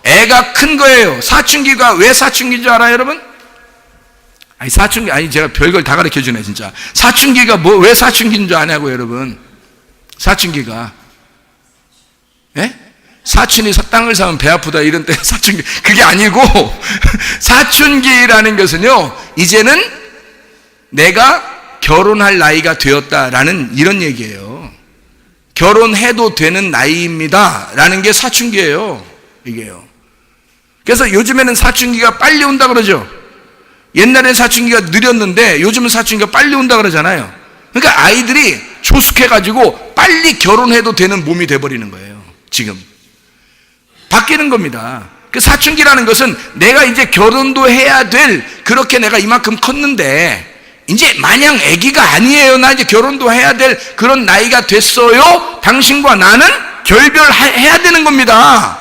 애가 큰 거예요. 사춘기가 왜 사춘기인 줄 알아요 여러분? 제가 별걸 다 가르쳐 주네 진짜. 사춘기가 왜 사춘기인 줄 아냐고 여러분. 사춘기가. 예? 사춘이 땅을 사면 배 아프다 이런 때 사춘기. 그게 아니고 사춘기라는 것은요 이제는 내가 결혼할 나이가 되었다라는 이런 얘기예요. 결혼해도 되는 나이입니다 라는 게 사춘기예요. 이게요. 그래서 요즘에는 사춘기가 빨리 온다 그러죠. 옛날엔 사춘기가 느렸는데 요즘은 사춘기가 빨리 온다 그러잖아요. 그러니까 아이들이 조숙해가지고 빨리 결혼해도 되는 몸이 돼버리는 거예요. 지금 바뀌는 겁니다. 그 사춘기라는 것은 내가 이제 결혼도 해야 될, 그렇게 내가 이만큼 컸는데 이제 마냥 아기가 아니에요. 나 이제 결혼도 해야 될 그런 나이가 됐어요. 당신과 나는 결별해야 되는 겁니다.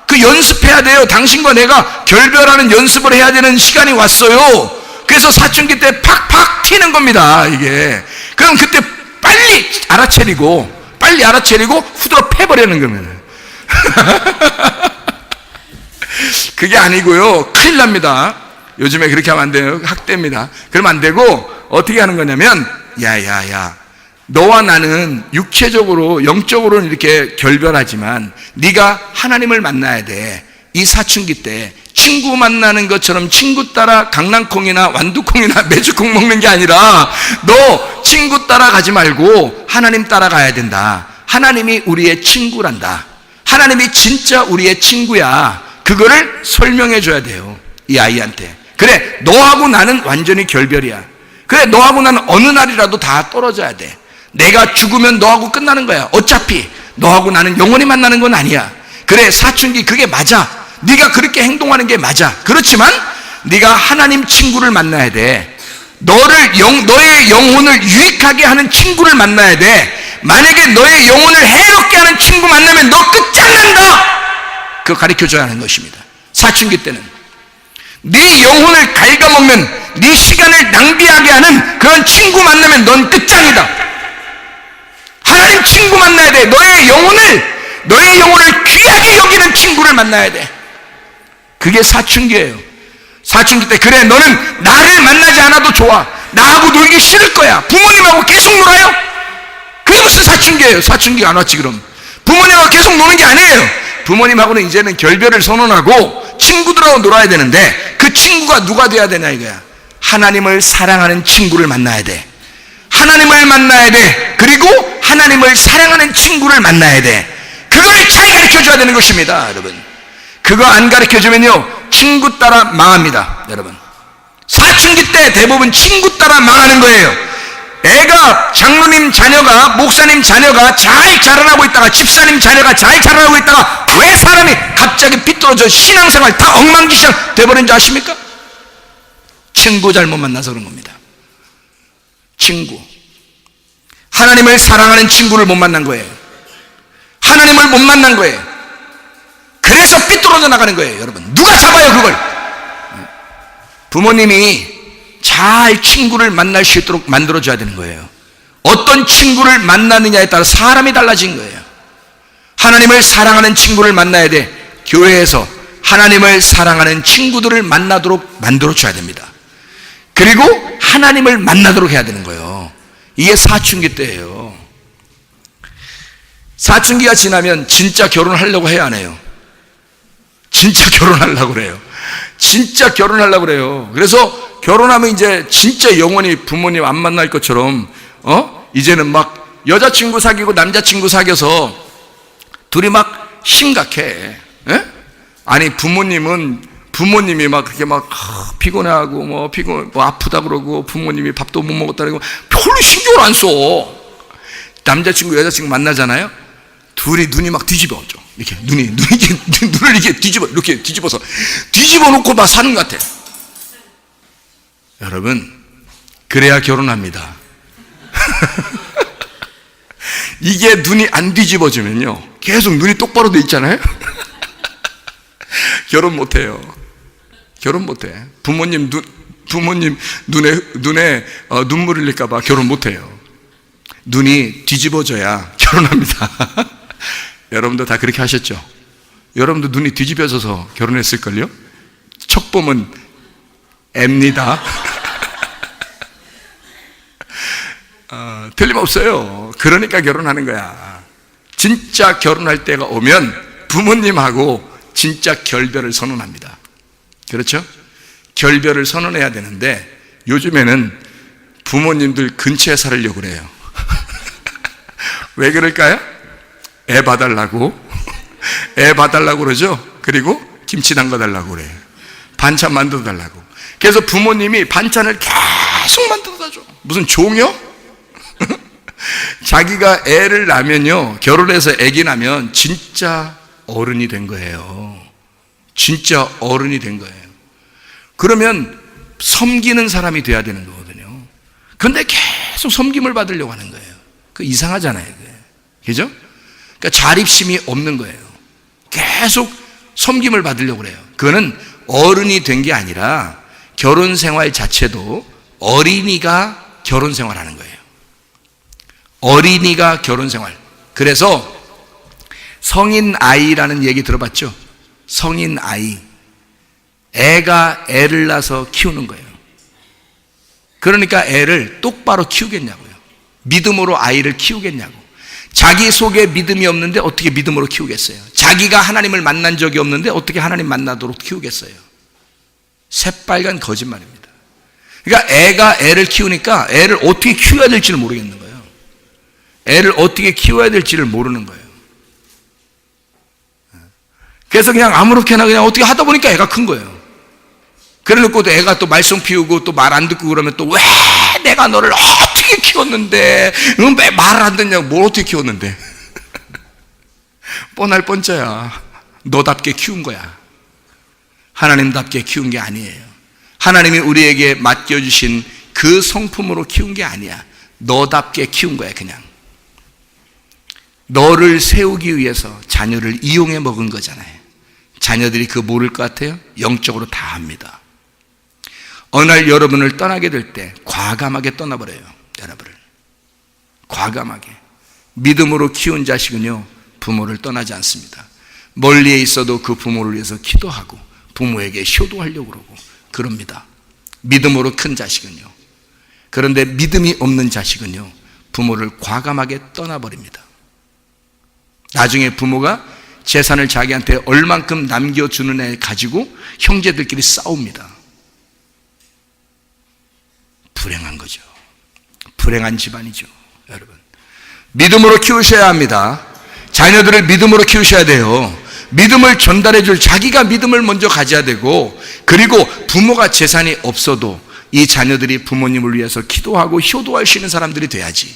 그 연습해야 돼요. 당신과 내가 결별하는 연습을 해야 되는 시간이 왔어요. 그래서 사춘기 때 팍팍 튀는 겁니다. 이게. 그럼 그때 빨리 알아차리고 후드러 패버리는 겁니다. 그게 아니고요. 큰일 납니다. 요즘에 그렇게 하면 안 돼요. 학대입니다. 그러면 안 되고 어떻게 하는 거냐면 야 너와 나는 육체적으로 영적으로는 이렇게 결별하지만 네가 하나님을 만나야 돼. 이 사춘기 때 친구 만나는 것처럼 친구 따라 강낭콩이나 완두콩이나 매주콩 먹는 게 아니라 너 친구 따라가지 말고 하나님 따라가야 된다. 하나님이 우리의 친구란다. 하나님이 진짜 우리의 친구야. 그거를 설명해 줘야 돼요. 이 아이한테. 그래 너하고 나는 완전히 결별이야. 그래 너하고 나는 어느 날이라도 다 떨어져야 돼. 내가 죽으면 너하고 끝나는 거야. 어차피 너하고 나는 영원히 만나는 건 아니야. 그래 사춘기 그게 맞아. 네가 그렇게 행동하는 게 맞아. 그렇지만 네가 하나님 친구를 만나야 돼. 너의 영혼을 유익하게 하는 친구를 만나야 돼. 만약에 너의 영혼을 해롭게 하는 친구 만나면 너 끝장난다. 그거 가르쳐줘야 하는 것입니다. 사춘기 때는 네 영혼을 갉아먹는, 네 시간을 낭비하게 하는 그런 친구 만나면 넌 끝장이다. 하나님 친구 만나야 돼. 너의 영혼을 귀하게 여기는 친구를 만나야 돼. 그게 사춘기예요. 사춘기 때 그래, 너는 나를 만나지 않아도 좋아. 나하고 놀기 싫을 거야. 부모님하고 계속 놀아요? 그게 무슨 사춘기예요? 사춘기가 안 왔지 그럼. 부모님하고 계속 노는 게 아니에요. 부모님하고는 이제는 결별을 선언하고 친구들하고 놀아야 되는데, 그 친구가 누가 돼야 되냐 이거야. 하나님을 사랑하는 친구를 만나야 돼. 하나님을 만나야 돼. 그리고 하나님을 사랑하는 친구를 만나야 돼. 그걸 잘 가르쳐줘야 되는 것입니다, 여러분. 그거 안 가르쳐주면요, 친구 따라 망합니다, 여러분. 사춘기 때 대부분 친구 따라 망하는 거예요. 애가, 장로님 자녀가, 목사님 자녀가 잘 자라나고 있다가, 집사님 자녀가 잘 자라나고 있다가 왜 사람이 갑자기 삐뚤어져 신앙생활 다 엉망진창 돼버린 줄 아십니까? 친구 잘못 만나서 그런 겁니다. 친구. 하나님을 사랑하는 친구를 못 만난 거예요. 하나님을 못 만난 거예요. 그래서 삐뚤어져 나가는 거예요, 여러분. 누가 잡아요, 그걸? 부모님이 잘 친구를 만날 수 있도록 만들어줘야 되는 거예요. 어떤 친구를 만나느냐에 따라 사람이 달라진 거예요. 하나님을 사랑하는 친구를 만나야 돼. 교회에서 하나님을 사랑하는 친구들을 만나도록 만들어줘야 됩니다. 그리고 하나님을 만나도록 해야 되는 거예요. 이게 사춘기 때예요. 사춘기가 지나면 진짜 결혼하려고 해야 안 해요? 진짜 결혼하려고 그래요. 진짜 결혼하려고 그래요. 그래서 결혼하면 이제 진짜 영원히 부모님 안 만날 것처럼, 이제는 막 여자친구 사귀고 남자친구 사귀어서 둘이 막 심각해. 예? 아니, 부모님이 막 그렇게 막 피곤해하고 뭐 아프다 그러고, 부모님이 밥도 못 먹었다 그러고 별로 신경을 안 써. 남자친구 여자친구 만나잖아요. 둘이 눈이 막 뒤집어져. 이렇게 눈을 이렇게 뒤집어서 뒤집어 놓고 막 사는 것 같아. 여러분, 그래야 결혼합니다. 이게 눈이 안 뒤집어지면요, 계속 눈이 똑바로 돼 있잖아요. 결혼 못해요. 결혼 못해. 부모님 눈에 눈물 흘릴까봐 결혼 못해요. 눈이 뒤집어져야 결혼합니다. 여러분도 다 그렇게 하셨죠? 여러분도 눈이 뒤집어져서 결혼했을걸요? 척봄은 애입니다. 틀림없어요. 그러니까 결혼하는 거야. 진짜 결혼할 때가 오면 부모님하고 진짜 결별을 선언합니다. 그렇죠? 결별을 선언해야 되는데, 요즘에는 부모님들 근처에 살으려고 그래요. 왜 그럴까요? 애 봐달라고. 애 봐달라고 그러죠? 그리고 김치 담가달라고 그래요. 반찬 만들어달라고. 그래서 부모님이 반찬을 계속 만들어다 줘. 무슨 종요? 자기가 애를 낳으면요, 결혼해서 애기 낳으면 진짜 어른이 된 거예요. 진짜 어른이 된 거예요. 그러면 섬기는 사람이 돼야 되는 거거든요. 그런데 계속 섬김을 받으려고 하는 거예요. 그 이상하잖아요, 그게. 그죠? 그러니까 자립심이 없는 거예요. 계속 섬김을 받으려고 그래요. 그거는 어른이 된 게 아니라 결혼 생활 자체도 어린이가 결혼 생활하는 거예요. 어린이가 결혼 생활. 그래서 성인 아이라는 얘기 들어봤죠? 성인 아이. 애가 애를 낳아서 키우는 거예요. 그러니까 애를 똑바로 키우겠냐고요. 믿음으로 아이를 키우겠냐고. 자기 속에 믿음이 없는데 어떻게 믿음으로 키우겠어요? 자기가 하나님을 만난 적이 없는데 어떻게 하나님 만나도록 키우겠어요? 새빨간 거짓말입니다. 그러니까 애가 애를 키우니까 애를 어떻게 키워야 될지를 모르겠는 거예요. 애를 어떻게 키워야 될지를 모르는 거예요. 그래서 그냥 아무렇게나 그냥 어떻게 하다 보니까 애가 큰 거예요. 그래 놓고 또 애가 또 말썽 피우고 또 말 안 듣고 그러면 또 왜 내가 너를 어떻게 키웠는데, 왜 말을 안 듣냐고. 뭘 어떻게 키웠는데. 뻔할 뻔짜야. 너답게 키운 거야. 하나님답게 키운 게 아니에요. 하나님이 우리에게 맡겨주신 그 성품으로 키운 게 아니야. 너답게 키운 거야, 그냥. 너를 세우기 위해서 자녀를 이용해 먹은 거잖아요. 자녀들이 그거 모를 것 같아요? 영적으로 다 합니다. 어느 날 여러분을 떠나게 될 때 과감하게 떠나버려요. 여러분을 과감하게. 믿음으로 키운 자식은요, 부모를 떠나지 않습니다. 멀리에 있어도 그 부모를 위해서 기도하고 부모에게 효도하려고 그러고 그럽니다. 믿음으로 큰 자식은요. 그런데 믿음이 없는 자식은요, 부모를 과감하게 떠나버립니다. 나중에 부모가 재산을 자기한테 얼만큼 남겨주는 애 가지고 형제들끼리 싸웁니다. 불행한 거죠. 불행한 집안이죠. 여러분, 믿음으로 키우셔야 합니다. 자녀들을 믿음으로 키우셔야 돼요. 믿음을 전달해 줄, 자기가 믿음을 먼저 가져야 되고, 그리고 부모가 재산이 없어도 이 자녀들이 부모님을 위해서 기도하고 효도할 수 있는 사람들이 돼야지.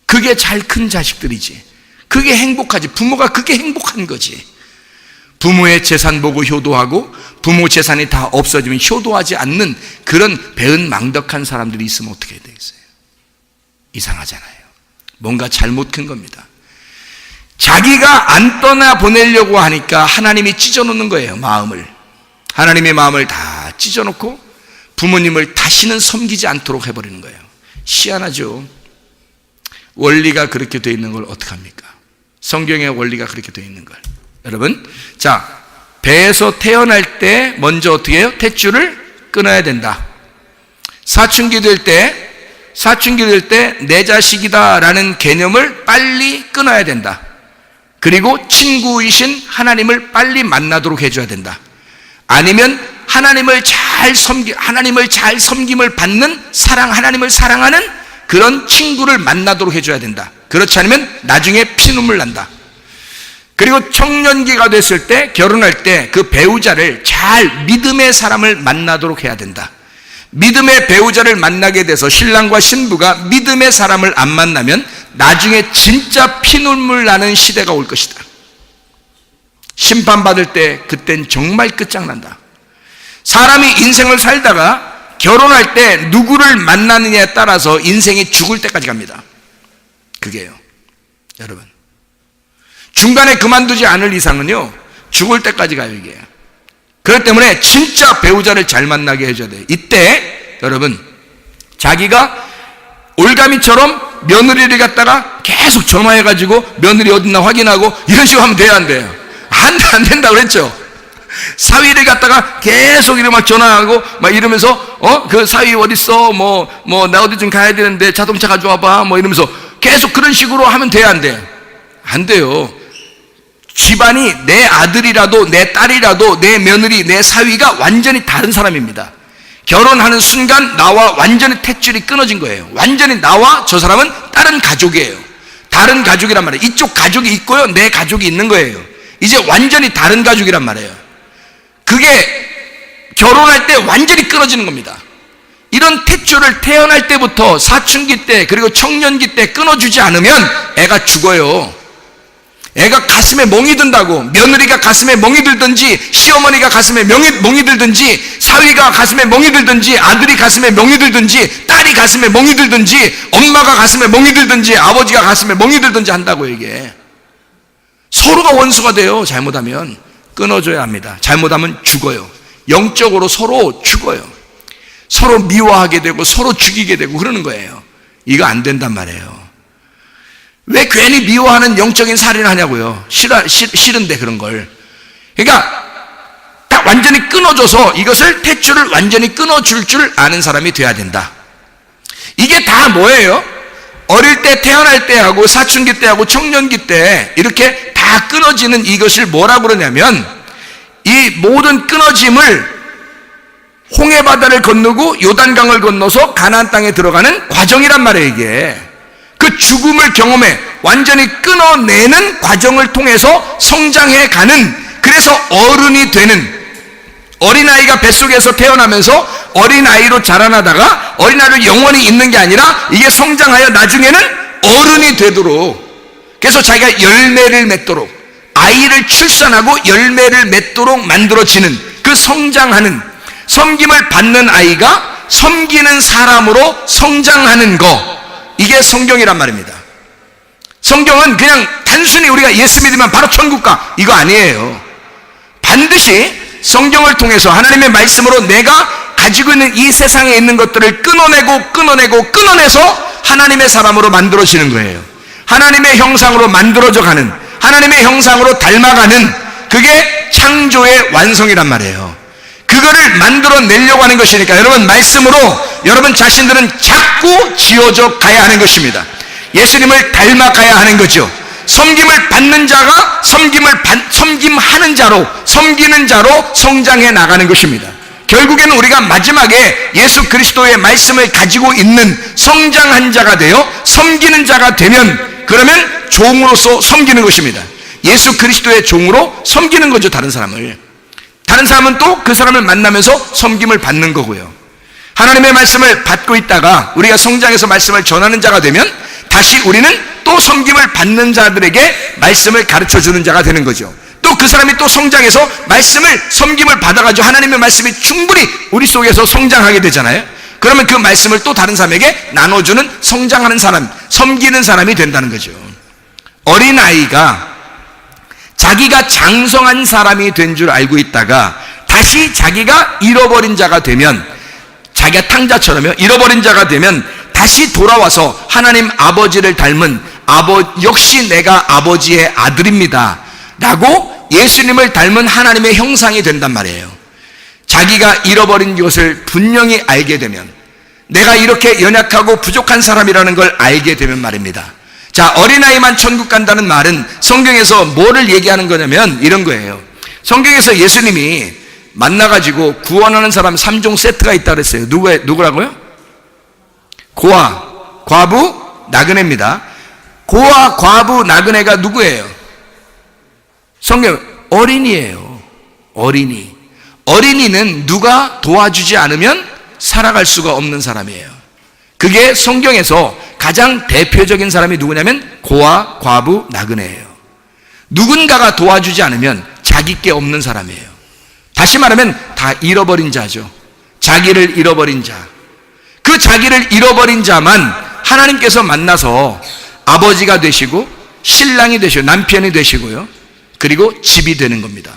그게 잘 큰 자식들이지. 그게 행복하지. 부모가 그게 행복한 거지. 부모의 재산 보고 효도하고 부모 재산이 다 없어지면 효도하지 않는 그런 배은망덕한 사람들이 있으면 어떻게 되겠어요? 이상하잖아요. 뭔가 잘못 큰 겁니다. 자기가 안 떠나 보내려고 하니까 하나님이 찢어놓는 거예요. 마음을. 하나님의 마음을 다 찢어놓고 부모님을 다시는 섬기지 않도록 해버리는 거예요. 희한하죠. 원리가 그렇게 되어 있는 걸 어떡합니까? 성경의 원리가 그렇게 되어 있는 걸. 여러분, 자, 배에서 태어날 때 먼저 어떻게 해요? 탯줄을 끊어야 된다. 사춘기 될 때 내 자식이다 라는 개념을 빨리 끊어야 된다. 그리고 친구이신 하나님을 빨리 만나도록 해줘야 된다. 아니면 하나님을 잘 섬김을 받는 하나님을 사랑하는 그런 친구를 만나도록 해줘야 된다. 그렇지 않으면 나중에 피눈물 난다. 그리고 청년기가 됐을 때, 결혼할 때 그 배우자를 잘 믿음의 사람을 만나도록 해야 된다. 믿음의 배우자를 만나게 돼서 신랑과 신부가 믿음의 사람을 안 만나면 나중에 진짜 피눈물 나는 시대가 올 것이다. 심판받을 때 그땐 정말 끝장난다. 사람이 인생을 살다가 결혼할 때 누구를 만나느냐에 따라서 인생이 죽을 때까지 갑니다. 그게요, 여러분. 중간에 그만두지 않을 이상은요, 죽을 때까지 가요, 이게. 그렇기 때문에 진짜 배우자를 잘 만나게 해줘야 돼요. 이때 여러분, 자기가 올가미처럼 며느리를 갖다가 계속 전화해가지고 며느리 어딨나 확인하고 이런 식으로 하면 돼야 안 돼요? 안 된다 그랬죠. 사위를 갖다가 계속 이렇게 막 전화하고 막 이러면서 그 사위 어딨어? 나 어디 좀 가야 되는데 자동차 가져와봐 이러면서 계속 그런 식으로 하면 돼야 안 돼? 안 돼요. 집안이 내 아들이라도 내 딸이라도 내 며느리 내 사위가 완전히 다른 사람입니다. 결혼하는 순간 나와 완전히 탯줄이 끊어진 거예요. 완전히 나와 저 사람은 다른 가족이에요. 다른 가족이란 말이에요. 이쪽 가족이 있고요, 내 가족이 있는 거예요. 이제 완전히 다른 가족이란 말이에요. 그게 결혼할 때 완전히 끊어지는 겁니다. 이런 탯줄을 태어날 때부터 사춘기 때 그리고 청년기 때 끊어주지 않으면 애가 죽어요. 애가 가슴에 멍이 든다고. 며느리가 가슴에 멍이 들든지, 시어머니가 가슴에 멍이 들든지, 사위가 가슴에 멍이 들든지, 아들이 가슴에 멍이 들든지, 딸이 가슴에 멍이 들든지, 엄마가 가슴에 멍이 들든지, 아버지가 가슴에 멍이 들든지 한다고. 이게 서로가 원수가 돼요. 잘못하면 끊어줘야 합니다. 잘못하면 죽어요. 영적으로 서로 죽어요. 서로 미워하게 되고 서로 죽이게 되고 그러는 거예요. 이거 안 된단 말이에요. 왜 괜히 미워하는 영적인 살인을 하냐고요. 싫은데 그런 걸. 그러니까 딱 완전히 끊어줘서 이것을 탯줄을 완전히 끊어줄 줄 아는 사람이 돼야 된다. 이게 다 뭐예요? 어릴 때 태어날 때하고 사춘기 때하고 청년기 때 이렇게 다 끊어지는 이것을 뭐라고 그러냐면, 이 모든 끊어짐을 홍해바다를 건너고 요단강을 건너서 가나안 땅에 들어가는 과정이란 말이에요. 이게 그 죽음을 경험해 완전히 끊어내는 과정을 통해서 성장해 가는, 그래서 어른이 되는, 어린아이가 뱃속에서 태어나면서 어린아이로 자라나다가 어린아이로 영원히 있는 게 아니라 이게 성장하여 나중에는 어른이 되도록, 그래서 자기가 열매를 맺도록, 아이를 출산하고 열매를 맺도록 만들어지는 그 성장하는, 섬김을 받는 아이가 섬기는 사람으로 성장하는 거, 이게 성경이란 말입니다. 성경은 그냥 단순히 우리가 예수 믿으면 바로 천국 가, 이거 아니에요. 반드시 성경을 통해서 하나님의 말씀으로 내가 가지고 있는 이 세상에 있는 것들을 끊어내서 하나님의 사람으로 만들어지는 거예요. 하나님의 형상으로 만들어져 가는, 하나님의 형상으로 닮아가는, 그게 창조의 완성이란 말이에요. 그거를 만들어내려고 하는 것이니까 여러분, 말씀으로 여러분 자신들은 자꾸 지어져 가야 하는 것입니다. 예수님을 닮아가야 하는 거죠. 섬김을 받는 자가 섬김하는 자로, 섬기는 자로 성장해 나가는 것입니다. 결국에는 우리가 마지막에 예수 그리스도의 말씀을 가지고 있는 성장한 자가 되어 섬기는 자가 되면, 그러면 종으로서 섬기는 것입니다. 예수 그리스도의 종으로 섬기는 거죠. 다른 사람은 또 그 사람을 만나면서 섬김을 받는 거고요. 하나님의 말씀을 받고 있다가 우리가 성장해서 말씀을 전하는 자가 되면 다시 우리는 또 섬김을 받는 자들에게 말씀을 가르쳐주는 자가 되는 거죠. 또 그 사람이 또 성장해서 섬김을 받아가지고 하나님의 말씀이 충분히 우리 속에서 성장하게 되잖아요. 그러면 그 말씀을 또 다른 사람에게 나눠주는, 성장하는 사람, 섬기는 사람이 된다는 거죠. 어린아이가 자기가 장성한 사람이 된 줄 알고 있다가 다시 자기가 잃어버린 자가 되면, 자기가 탕자처럼요, 잃어버린 자가 되면 다시 돌아와서 하나님 아버지를 닮은 역시 내가 아버지의 아들입니다 라고 예수님을 닮은 하나님의 형상이 된단 말이에요. 자기가 잃어버린 것을 분명히 알게 되면, 내가 이렇게 연약하고 부족한 사람이라는 걸 알게 되면 말입니다. 자, 어린아이만 천국 간다는 말은 성경에서 뭐를 얘기하는 거냐면 이런 거예요. 성경에서 예수님이 만나가지고 구원하는 사람 3종 세트가 있다 그랬어요. 누구라고요? 고아, 과부, 나그네입니다. 고아, 과부, 나그네가 누구예요? 성경 어린이에요. 어린이는 누가 도와주지 않으면 살아갈 수가 없는 사람이에요. 그게 성경에서 가장 대표적인 사람이 누구냐면 고아, 과부, 나그네예요. 누군가가 도와주지 않으면 자기 게 없는 사람이에요. 다시 말하면 다 잃어버린 자죠. 자기를 잃어버린 자. 그 자기를 잃어버린 자만 하나님께서 만나서 아버지가 되시고 신랑이 되시고 남편이 되시고요, 그리고 집이 되는 겁니다.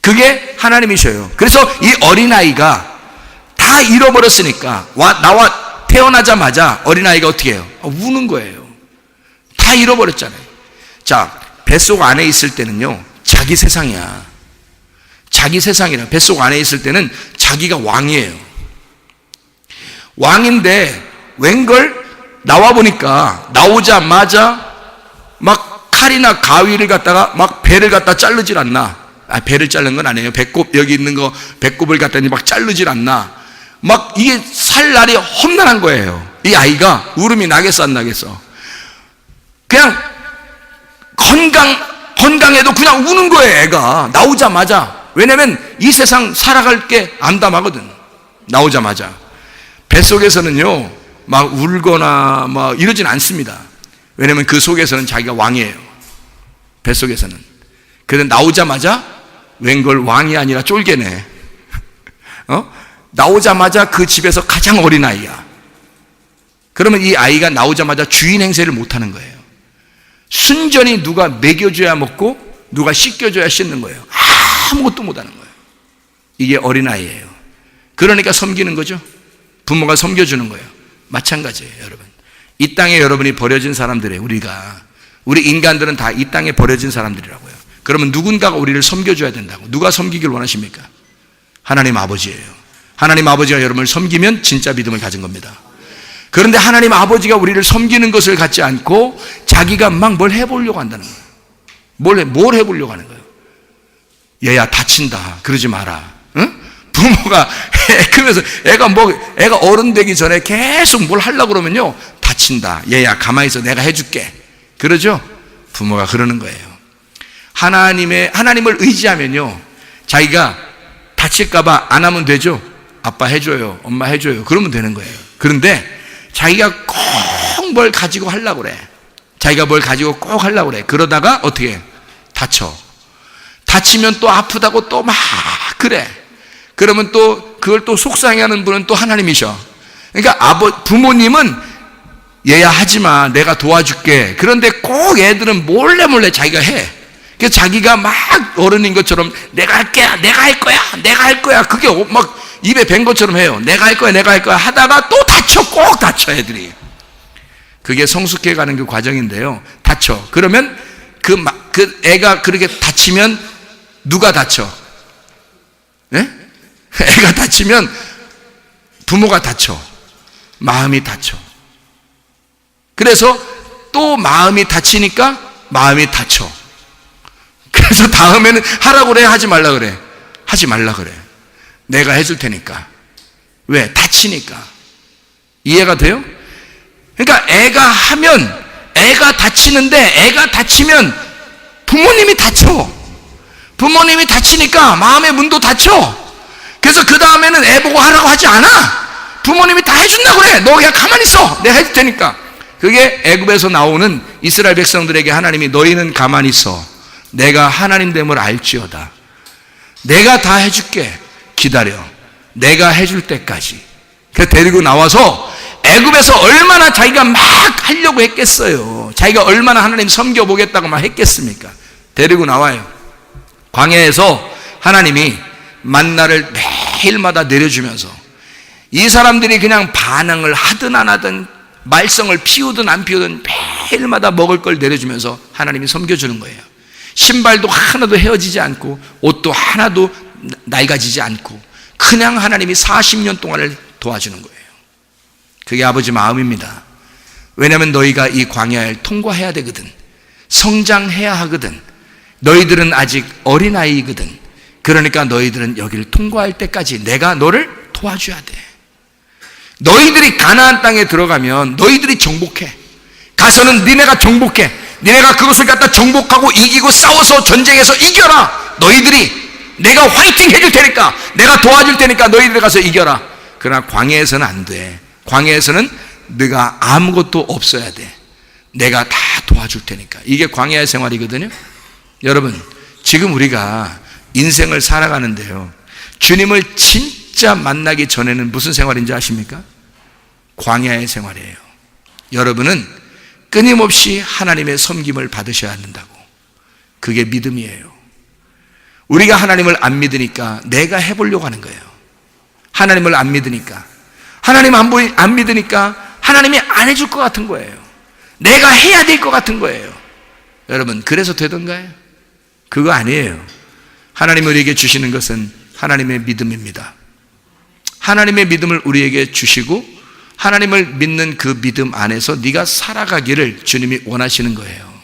그게 하나님이셔요. 그래서 이 어린아이가 다 잃어버렸으니까 나와 태어나자마자 어린아이가 어떻게 해요? 우는 거예요. 다 잃어버렸잖아요. 자, 뱃속 안에 있을 때는요, 자기 세상이야. 자기 세상이라. 뱃속 안에 있을 때는 자기가 왕이에요. 왕인데 웬걸 나와보니까 나오자마자 막 칼이나 가위를 갖다가 막 배를 갖다 자르질 않나. 배를 자른 건 아니에요. 배꼽, 여기 있는 거 배꼽을 갖다니 막 자르질 않나. 막 이게 살 날이 험난한 거예요. 이 아이가 울음이 나겠어 안 나겠어? 그냥 건강해도 그냥 우는 거예요. 애가 나오자마자. 왜냐면 이 세상 살아갈 게 암담하거든. 나오자마자. 뱃속에서는요 막 울거나 막 이러진 않습니다. 왜냐면 그 속에서는 자기가 왕이에요. 뱃속에서는. 그런데 나오자마자 웬걸 왕이 아니라 쫄개네. 나오자마자 그 집에서 가장 어린 아이야. 그러면 이 아이가 나오자마자 주인 행세를 못하는 거예요. 순전히 누가 먹여줘야 먹고 누가 씻겨줘야 씻는 거예요. 아무것도 못하는 거예요. 이게 어린아이예요. 그러니까 섬기는 거죠. 부모가 섬겨주는 거예요. 마찬가지예요. 여러분, 이 땅에 여러분이 버려진 사람들이에요. 우리 인간들은 다 이 땅에 버려진 사람들이라고요. 그러면 누군가가 우리를 섬겨줘야 된다고. 누가 섬기길 원하십니까? 하나님 아버지예요. 하나님 아버지가 여러분을 섬기면 진짜 믿음을 가진 겁니다. 그런데 하나님 아버지가 우리를 섬기는 것을 갖지 않고 자기가 막 뭘 해보려고 한다는 거예요. 뭘 해보려고 하는 거예요. 얘야 다친다 그러지 마라. 응? 부모가 크면서 애가 어른 되기 전에 계속 뭘 하려고 그러면요, 다친다. 얘야 가만히 있어, 내가 해줄게. 그러죠? 부모가 그러는 거예요. 하나님을 의지하면요, 자기가 다칠까봐 안 하면 되죠. 아빠 해줘요, 엄마 해줘요, 그러면 되는 거예요. 그런데 자기가 꼭 뭘 가지고 하려고 그래. 자기가 뭘 가지고 꼭 하려고 그래. 그러다가 어떻게 해? 다치면 또 아프다고 또 막 그래. 그러면 또 그걸 또 속상해하는 분은 또 하나님이셔. 그러니까 부모님은 얘야 하지마, 내가 도와줄게. 그런데 꼭 애들은 몰래 자기가 해. 그래서 자기가 막 어른인 것처럼 내가 할게, 내가 할 거야. 그게 막 입에 밴 것처럼 해요. 내가 할 거야 하다가 또 다쳐. 꼭 다쳐 애들이. 그게 성숙해 가는 그 과정인데요. 다쳐. 그러면 그 애가 그렇게 다치면 누가 다쳐? 네? 애가 다치면 부모가 다쳐. 마음이 다쳐. 그래서 또 마음이 다치니까 마음이 다쳐. 그래서 다음에는 하라고 그래? 하지 말라 그래? 하지 말라 그래. 내가 해줄 테니까. 왜? 다치니까. 이해가 돼요? 그러니까 애가 다치는데 애가 다치면 부모님이 다쳐. 부모님이 다치니까 마음의 문도 닫혀. 그래서 그 다음에는 애 보고 하라고 하지 않아. 부모님이 다 해준다 그래. 너 그냥 가만히 있어. 내가 해줄 테니까. 그게 애굽에서 나오는 이스라엘 백성들에게 하나님이 너희는 가만히 있어. 내가 하나님 됨을 알지어다. 내가 다 해줄게. 기다려. 내가 해줄 때까지. 그래서 데리고 나와서 애굽에서 얼마나 자기가 막 하려고 했겠어요. 자기가 얼마나 하나님 섬겨보겠다고 막 했겠습니까? 데리고 나와요. 광야에서 하나님이 만나를 매일마다 내려주면서 이 사람들이 그냥 반항을 하든 안 하든 말썽을 피우든 안 피우든 매일마다 먹을 걸 내려주면서 하나님이 섬겨주는 거예요. 신발도 하나도 헤어지지 않고 옷도 하나도 낡아지지 않고 그냥 하나님이 40년 동안을 도와주는 거예요. 그게 아버지 마음입니다. 왜냐하면 너희가 이 광야를 통과해야 되거든. 성장해야 하거든. 너희들은 아직 어린아이거든. 그러니까 너희들은 여기를 통과할 때까지 내가 너를 도와줘야 돼. 너희들이 가나안 땅에 들어가면 너희들이 정복해. 가서는 니네가 정복해. 니네가 그것을 갖다 정복하고 이기고 싸워서 전쟁에서 이겨라. 너희들이 내가 화이팅 해줄 테니까, 내가 도와줄 테니까 너희들 가서 이겨라. 그러나 광야에서는 안 돼. 광야에서는 네가 아무것도 없어야 돼. 내가 다 도와줄 테니까. 이게 광야의 생활이거든요. 여러분, 지금 우리가 인생을 살아가는데요, 주님을 진짜 만나기 전에는 무슨 생활인지 아십니까? 광야의 생활이에요. 여러분은 끊임없이 하나님의 섬김을 받으셔야 한다고. 그게 믿음이에요. 우리가 하나님을 안 믿으니까 내가 해보려고 하는 거예요. 하나님을 안 믿으니까, 하나님 안 믿으니까 하나님이 안 해줄 것 같은 거예요. 내가 해야 될 것 같은 거예요. 여러분, 그래서 되던가요? 그거 아니에요. 하나님이 우리에게 주시는 것은 하나님의 믿음입니다. 하나님의 믿음을 우리에게 주시고 하나님을 믿는 그 믿음 안에서 네가 살아가기를 주님이 원하시는 거예요.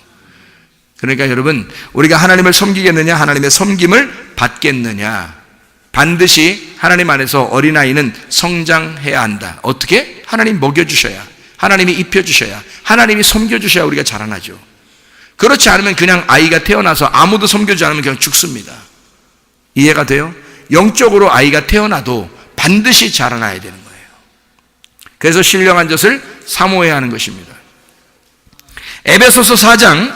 그러니까 여러분, 우리가 하나님을 섬기겠느냐, 하나님의 섬김을 받겠느냐, 반드시 하나님 안에서 어린아이는 성장해야 한다. 어떻게? 하나님 먹여주셔야, 하나님이 입혀주셔야, 하나님이 섬겨주셔야 우리가 자라나죠. 그렇지 않으면 그냥 아이가 태어나서 아무도 섬겨주지 않으면 그냥 죽습니다. 이해가 돼요? 영적으로 아이가 태어나도 반드시 자라나야 되는 거예요. 그래서 신령한 젖을 사모해야 하는 것입니다. 에베소서 4장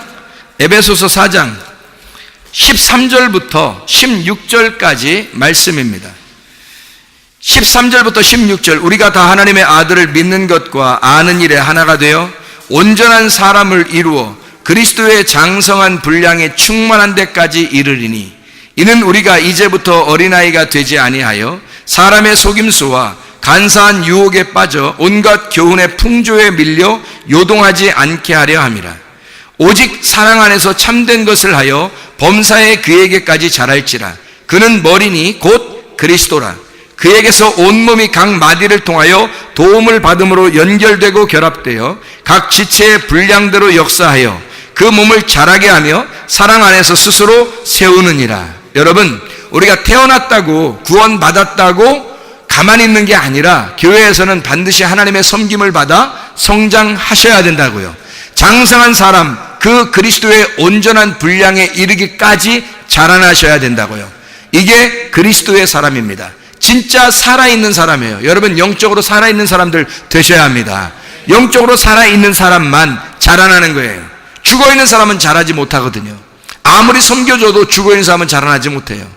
13절부터 16절까지 말씀입니다. 13절부터 16절, 우리가 다 하나님의 아들을 믿는 것과 아는 일에 하나가 되어 온전한 사람을 이루어 그리스도의 장성한 분량에 충만한 데까지 이르리니, 이는 우리가 이제부터 어린아이가 되지 아니하여 사람의 속임수와 간사한 유혹에 빠져 온갖 교훈의 풍조에 밀려 요동하지 않게 하려 함이라. 오직 사랑 안에서 참된 것을 하여 범사에 그에게까지 자랄지라. 그는 머리니 곧 그리스도라. 그에게서 온몸이 각 마디를 통하여 도움을 받음으로 연결되고 결합되어 각 지체의 분량대로 역사하여 그 몸을 자라게 하며 사랑 안에서 스스로 세우느니라. 여러분, 우리가 태어났다고 구원받았다고 가만히 있는 게 아니라 교회에서는 반드시 하나님의 섬김을 받아 성장하셔야 된다고요. 장성한 사람, 그 그리스도의 온전한 분량에 이르기까지 자라나셔야 된다고요. 이게 그리스도의 사람입니다. 진짜 살아있는 사람이에요. 여러분, 영적으로 살아있는 사람들 되셔야 합니다. 영적으로 살아있는 사람만 자라나는 거예요. 죽어있는 사람은 자라지 못하거든요. 아무리 섬겨줘도 죽어있는 사람은 자라나지 못해요.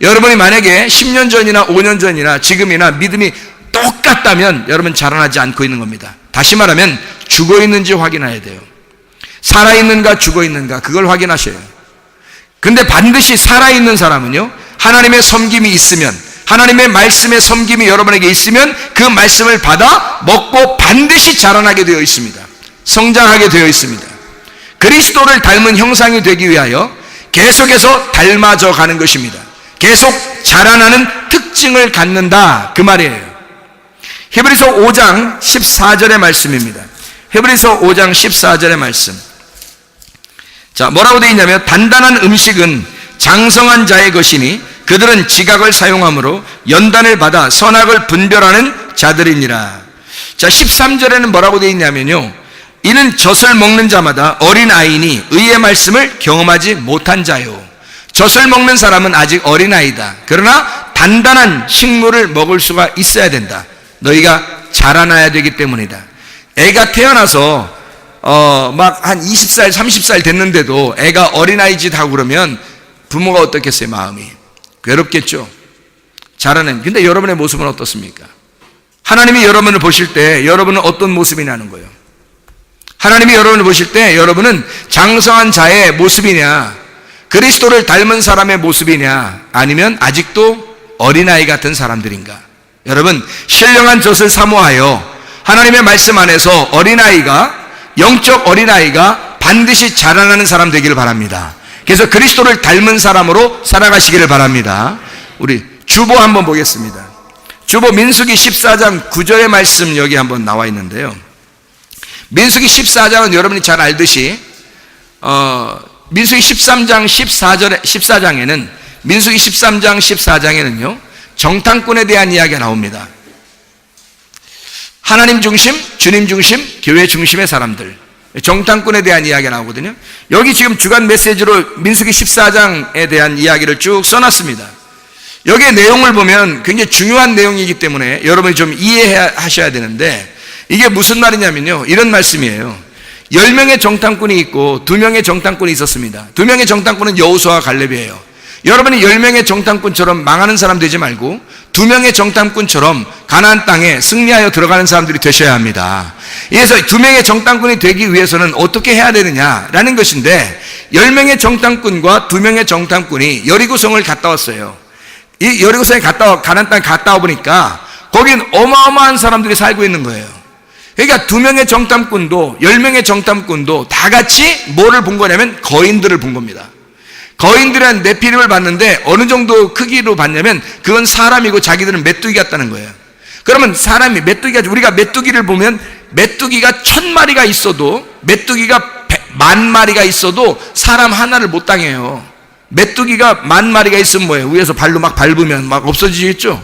여러분이 만약에 10년 전이나 5년 전이나 지금이나 믿음이 똑같다면 여러분 자라나지 않고 있는 겁니다. 다시 말하면 죽어있는지 확인해야 돼요. 살아있는가 죽어있는가, 그걸 확인하셔요. 근데 반드시 살아있는 사람은요, 하나님의 섬김이 있으면 하나님의 말씀의 섬김이 여러분에게 있으면 그 말씀을 받아 먹고 반드시 자라나게 되어 있습니다. 성장하게 되어 있습니다. 그리스도를 닮은 형상이 되기 위하여 계속해서 닮아져 가는 것입니다. 계속 자라나는 특징을 갖는다, 그 말이에요. 히브리서 5장 14절의 말씀입니다. 히브리서 5장 14절의 말씀. 자, 뭐라고 되어 있냐면, 단단한 음식은 장성한 자의 것이니 그들은 지각을 사용함으로 연단을 받아 선악을 분별하는 자들이니라. 자, 13절에는 뭐라고 되어 있냐면요, 이는 젖을 먹는 자마다 어린아이니 의의 말씀을 경험하지 못한 자요. 젖을 먹는 사람은 아직 어린아이다. 그러나 단단한 식물을 먹을 수가 있어야 된다. 너희가 자라나야 되기 때문이다. 애가 태어나서 막 한 20살 30살 됐는데도 애가 어린아이 짓 하고 그러면 부모가 어떻겠어요? 마음이 괴롭겠죠. 자라는. 근데 여러분의 모습은 어떻습니까? 하나님이 여러분을 보실 때 여러분은 어떤 모습이 나는 거예요? 하나님이 여러분을 보실 때 여러분은 장성한 자의 모습이냐, 그리스도를 닮은 사람의 모습이냐, 아니면 아직도 어린아이 같은 사람들인가? 여러분, 신령한 젖을 사모하여 하나님의 말씀 안에서 어린아이가, 영적 어린아이가 반드시 자라나는 사람 되기를 바랍니다. 그래서 그리스도를 닮은 사람으로 살아가시기를 바랍니다. 우리 주보 한번 보겠습니다. 주보 민수기 14장 9절의 말씀 여기 한번 나와 있는데요. 민수기 14장은 여러분이 잘 알듯이 민수기 13장 14장에는 민수기 13장 14장에는요 정탐꾼에 대한 이야기가 나옵니다. 하나님 중심, 주님 중심, 교회 중심의 사람들, 정탐꾼에 대한 이야기가 나오거든요. 여기 지금 주간 메시지로 민수기 14장에 대한 이야기를 쭉 써놨습니다. 여기의 내용을 보면 굉장히 중요한 내용이기 때문에 여러분이 좀 이해하셔야 되는데, 이게 무슨 말이냐면요, 이런 말씀이에요. 10명의 정탐꾼이 있고 2명의 정탐꾼이 있었습니다. 2명의 정탐꾼은 여호수아와 갈렙이에요. 여러분이 10명의 정탐꾼처럼 망하는 사람 되지 말고 2명의 정탐꾼처럼 가나안 땅에 승리하여 들어가는 사람들이 되셔야 합니다. 그래서 2명의 정탐꾼이 되기 위해서는 어떻게 해야 되느냐라는 것인데, 10명의 정탐꾼과 2명의 정탐꾼이 여리고성을 갔다 왔어요. 이 여리고성에 가나안 땅에 갔다 와 보니까 거긴 어마어마한 사람들이 살고 있는 거예요. 그러니까 2명의 정탐꾼도 10명의 정탐꾼도 다 같이 뭐를 본 거냐면 거인들을 본 겁니다. 거인들은 네피림을 봤는데 어느 정도 크기로 봤냐면 그건 사람이고 자기들은 메뚜기 같다는 거예요. 그러면 사람이 메뚜기가, 우리가 메뚜기를 보면 메뚜기가 1000마리가 있어도, 메뚜기가 10,000마리가 있어도 사람 하나를 못 당해요. 메뚜기가 10,000마리가 있으면 뭐예요? 위에서 발로 막 밟으면 막 없어지겠죠.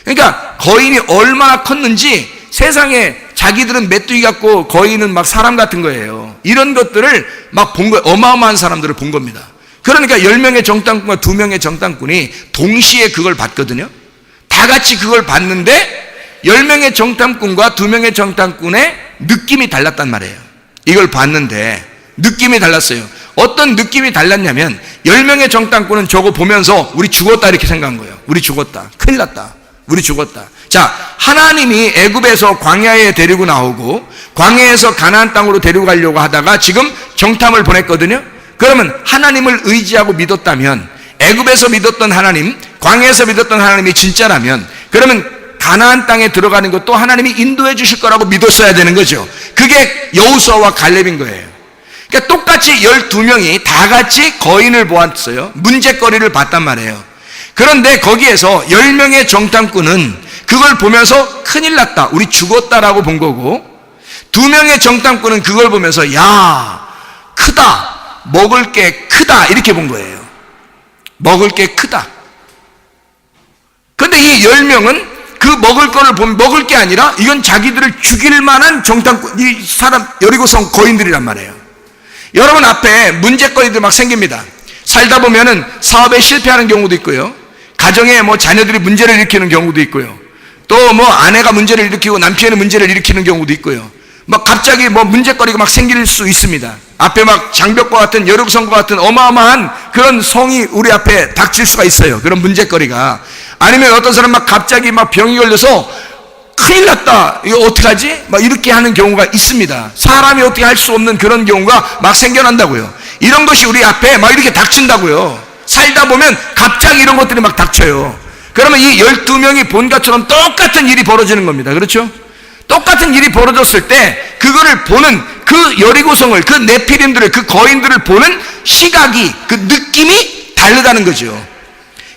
그러니까 거인이 얼마나 컸는지, 세상에 자기들은 메뚜기 같고 거인은 막 사람 같은 거예요. 이런 것들을 막 본 거예요. 어마어마한 사람들을 본 겁니다. 그러니까 10명의 정탐꾼과 2명의 정탐꾼이 동시에 그걸 봤거든요. 다 같이 그걸 봤는데 10명의 정탐꾼과 2명의 정탐꾼의 느낌이 달랐단 말이에요. 이걸 봤는데 느낌이 달랐어요. 어떤 느낌이 달랐냐면 10명의 정탐꾼은 저거 보면서 우리 죽었다 이렇게 생각한 거예요. 우리 죽었다. 큰일 났다. 우리 죽었다. 자, 하나님이 애굽에서 광야에 데리고 나오고 광야에서 가나안 땅으로 데리고 가려고 하다가 지금 정탐을 보냈거든요. 그러면 하나님을 의지하고 믿었다면, 애굽에서 믿었던 하나님, 광야에서 믿었던 하나님이 진짜라면, 그러면 가나안 땅에 들어가는 것도 하나님이 인도해 주실 거라고 믿었어야 되는 거죠. 그게 여호수아와 갈렙인 거예요. 그러니까 똑같이 12명이 다 같이 거인을 보았어요. 문제거리를 봤단 말이에요. 그런데 거기에서 10명의 정탐꾼은 그걸 보면서 큰일 났다, 우리 죽었다라고 본 거고, 2명의 정탐꾼은 그걸 보면서 야, 크다, 먹을 게 크다 이렇게 본 거예요. 먹을 게 크다. 근데 이 10명은 그 먹을 거를 보면 먹을 게 아니라 이건 자기들을 죽일 만한 정탐꾼, 이 사람 여리고성 거인들이란 말이에요. 여러분 앞에 문제거리들 막 생깁니다. 살다 보면은 사업에 실패하는 경우도 있고요, 가정에 뭐 자녀들이 문제를 일으키는 경우도 있고요, 또 뭐 아내가 문제를 일으키고 남편이 문제를 일으키는 경우도 있고요, 막 갑자기 뭐 문제거리가 막 생길 수 있습니다. 앞에 막 장벽과 같은, 여리고성과 같은 어마어마한 그런 성이 우리 앞에 닥칠 수가 있어요. 그런 문제거리가. 아니면 어떤 사람 막 갑자기 막 병이 걸려서 큰일 났다, 이거 어떡하지? 막 이렇게 하는 경우가 있습니다. 사람이 어떻게 할 수 없는 그런 경우가 막 생겨난다고요. 이런 것이 우리 앞에 막 이렇게 닥친다고요. 살다 보면 갑자기 이런 것들이 막 닥쳐요. 그러면 이 12명이 본 것처럼 똑같은 일이 벌어지는 겁니다. 그렇죠? 똑같은 일이 벌어졌을 때 그거를 보는 그 여리고성을, 그 네피림들을, 그 거인들을 보는 시각이, 그 느낌이 다르다는 거죠.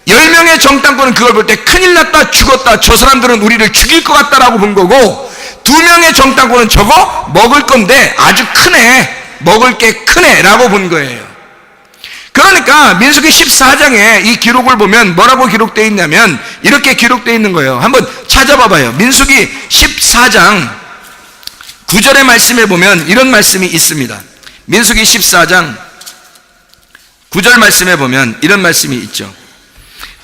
10명의 정탐꾼은 그걸 볼 때 큰일 났다, 죽었다, 저 사람들은 우리를 죽일 것 같다라고 본 거고, 2명의 정탐꾼은 저거 먹을 건데 아주 크네, 먹을 게 크네 라고 본 거예요. 그러니까 민수기 14장에 이 기록을 보면 뭐라고 기록되어 있냐면 이렇게 기록되어 있는 거예요. 한번 찾아봐봐요. 민수기 14장 9절의 말씀에 보면 이런 말씀이 있습니다. 민수기 14장 9절 말씀에 보면 이런 말씀이 있죠.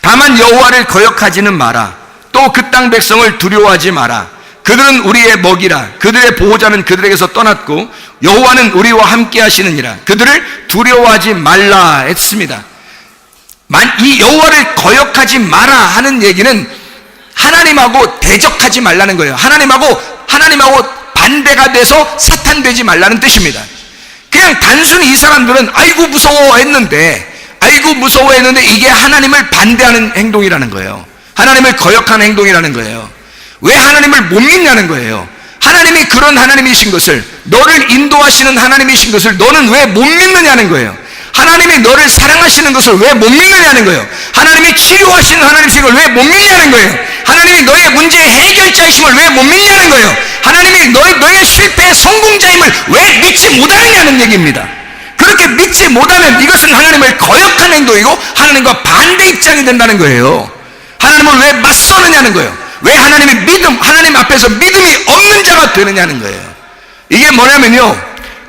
다만 여호와를 거역하지는 마라. 또 그 땅 백성을 두려워하지 마라. 그들은 우리의 먹이라. 그들의 보호자는 그들에게서 떠났고 여호와는 우리와 함께 하시느니라. 그들을 두려워하지 말라 했습니다. 이 여호와를 거역하지 마라 하는 얘기는 하나님하고 대적하지 말라는 거예요. 하나님하고 반대가 돼서 사탄 되지 말라는 뜻입니다. 그냥 단순히 이 사람들은 아이고 무서워했는데 이게 하나님을 반대하는 행동이라는 거예요. 하나님을 거역하는 행동이라는 거예요. 왜 하나님을 못 믿냐는 거예요. 하나님이 그런 하나님이신 것을, 너를 인도하시는 하나님이신 것을 너는 왜 못 믿느냐는 거예요. 하나님이 너를 사랑하시는 것을 왜 못 믿느냐는 거예요. 하나님이 치료하시는 하나님이신 걸 왜 못 믿냐는 거예요. 하나님이 너의 문제의 해결자이신 걸 왜 못 믿냐는 거예요. 하나님이 너의 실패의 성공자임을 왜 믿지 못하느냐는 얘기입니다. 그렇게 믿지 못하면 이것은 하나님을 거역하는 행동이고 하나님과 반대 입장이 된다는 거예요. 하나님을 왜 맞서느냐는 거예요. 왜 하나님 앞에서 믿음이 없는 자가 되느냐는 거예요. 이게 뭐냐면요,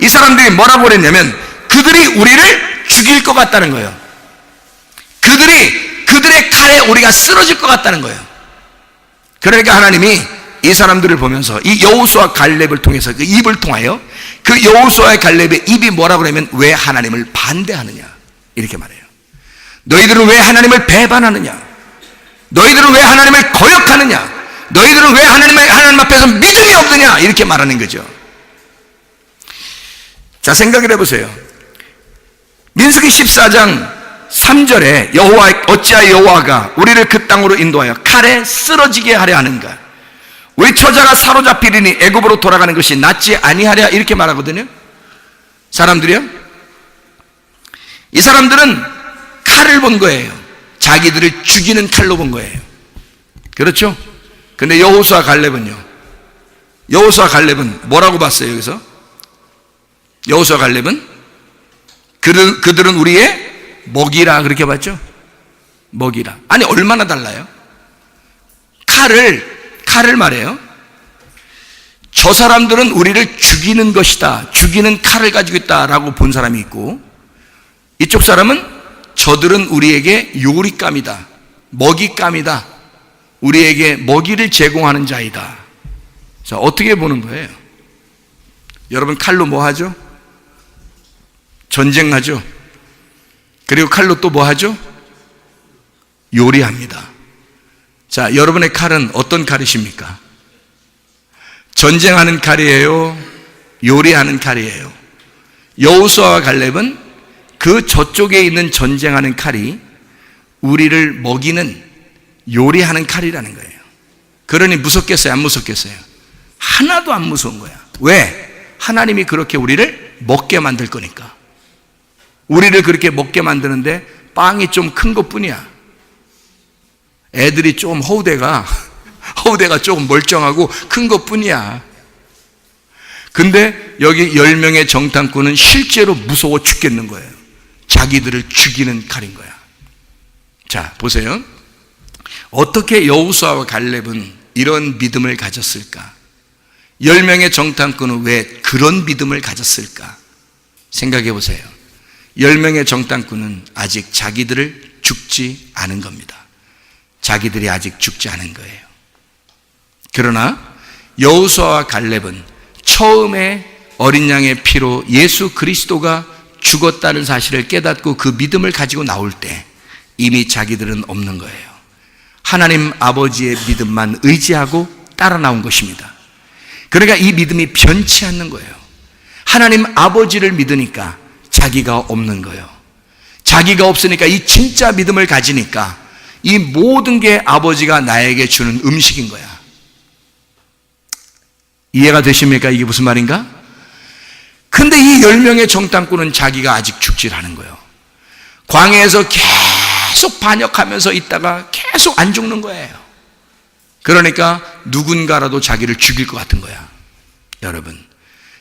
이 사람들이 뭐라고 그랬냐면 그들이 우리를 죽일 것 같다는 거예요. 그들의 칼에 우리가 쓰러질 것 같다는 거예요. 그러니까 하나님이 이 사람들을 보면서 이 여호수아 갈렙을 통해서 그 입을 통하여 그 여호수아의 갈렙의 입이 뭐라고 그러면 왜 하나님을 반대하느냐 이렇게 말해요. 너희들은 왜 하나님을 배반하느냐? 너희들은 왜 하나님을 거역하느냐? 너희들은 왜 하나님 앞에서 믿음이 없느냐? 이렇게 말하는 거죠. 자, 생각을 해보세요. 민수기 14장 3절에 어찌하여 여호와가 우리를 그 땅으로 인도하여 칼에 쓰러지게 하려 하는가? 우리 처자가 사로잡히리니 애굽으로 돌아가는 것이 낫지 아니하랴 이렇게 말하거든요. 사람들이요. 이 사람들은 칼을 본 거예요. 자기들을 죽이는 칼로 본 거예요. 그렇죠? 근데 여호수아 갈렙은요. 여호수아 갈렙은 뭐라고 봤어요, 여기서? 여호수아 갈렙은 그들은 우리의 먹이라 그렇게 봤죠? 먹이라. 아니, 얼마나 달라요? 칼을 말해요. 저 사람들은 우리를 죽이는 것이다, 죽이는 칼을 가지고 있다라고 본 사람이 있고, 이쪽 사람은 저들은 우리에게 요리감이다, 먹잇감이다, 우리에게 먹이를 제공하는 자이다. 자, 어떻게 보는 거예요? 여러분, 칼로 뭐 하죠? 전쟁하죠. 그리고 칼로 또 뭐 하죠? 요리합니다. 자, 여러분의 칼은 어떤 칼이십니까? 전쟁하는 칼이에요? 요리하는 칼이에요? 여호수아와 갈렙은 그 저쪽에 있는 전쟁하는 칼이 우리를 먹이는 요리하는 칼이라는 거예요. 그러니 무섭겠어요? 안 무섭겠어요? 하나도 안 무서운 거야. 왜? 하나님이 그렇게 우리를 먹게 만들 거니까. 우리를 그렇게 먹게 만드는데 빵이 좀 큰 것뿐이야. 애들이 좀 허우대가 조금 멀쩡하고 큰 것뿐이야. 근데 여기 10명의 정탐꾼은 실제로 무서워 죽겠는 거예요. 자기들을 죽이는 칼인 거야. 자, 보세요. 어떻게 여호수아와 갈렙은 이런 믿음을 가졌을까? 10명의 정탐꾼은 왜 그런 믿음을 가졌을까? 생각해 보세요. 10명의 정탐꾼은 아직 자기들을 죽지 않은 겁니다. 자기들이 아직 죽지 않은 거예요. 그러나 여호수아와 갈렙은 처음에 어린 양의 피로 예수 그리스도가 죽었다는 사실을 깨닫고 그 믿음을 가지고 나올 때 이미 자기들은 없는 거예요. 하나님 아버지의 믿음만 의지하고 따라 나온 것입니다. 그러니까 이 믿음이 변치 않는 거예요. 하나님 아버지를 믿으니까 자기가 없는 거예요. 자기가 없으니까 이 진짜 믿음을 가지니까 이 모든 게 아버지가 나에게 주는 음식인 거야. 이해가 되십니까? 이게 무슨 말인가? 근데 이 10명의 정탐꾼은 자기가 아직 죽질 않은 거예요. 광야에서 계속 반역하면서 있다가 계속 안 죽는 거예요. 그러니까 누군가라도 자기를 죽일 것 같은 거야. 여러분,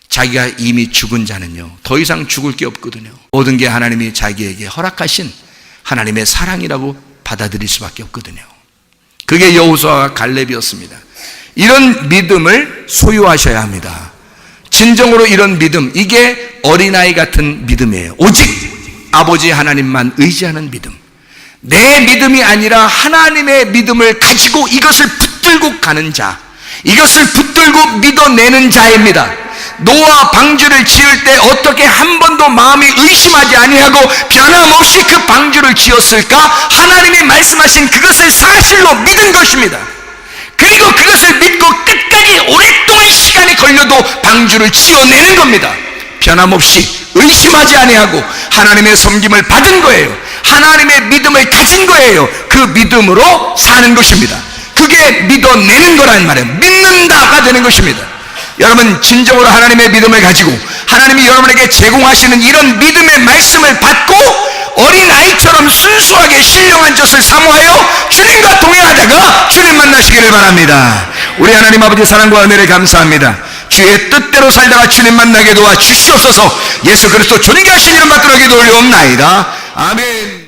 자기가 이미 죽은 자는요, 더 이상 죽을 게 없거든요. 모든 게 하나님이 자기에게 허락하신 하나님의 사랑이라고 받아들일 수밖에 없거든요. 그게 여호수아와 갈렙이었습니다. 이런 믿음을 소유하셔야 합니다. 진정으로 이런 믿음, 이게 어린아이 같은 믿음이에요. 오직 아버지 하나님만 의지하는 믿음. 내 믿음이 아니라 하나님의 믿음을 가지고 이것을 붙들고 가는 자, 이것을 붙들고 믿어내는 자입니다. 노아 방주를 지을 때 어떻게 한 번도 마음이 의심하지 아니하고 변함없이 그 방주를 지었을까? 하나님이 말씀하신 그것을 사실로 믿은 것입니다. 그리고 그것을 믿고 끝까지 오랫동안 시간이 걸려도 방주를 지어내는 겁니다. 변함없이 의심하지 아니하고 하나님의 섬김을 받은 거예요. 하나님의 믿음을 가진 거예요. 그 믿음으로 사는 것입니다. 그게 믿어내는 거란 말이에요. 믿는다가 되는 것입니다. 여러분, 진정으로 하나님의 믿음을 가지고 하나님이 여러분에게 제공하시는 이런 믿음의 말씀을 받고 어린아이처럼 순수하게 신령한 젖을 사모하여 주님과 동행하다가 주님 만나시기를 바랍니다. 우리 하나님 아버지 사랑과 은혜를 감사합니다. 주의 뜻대로 살다가 주님 만나게 도와 주시옵소서. 예수 그리스도 존귀하신 이름 받들어 기도 올려옵나이다. 아멘.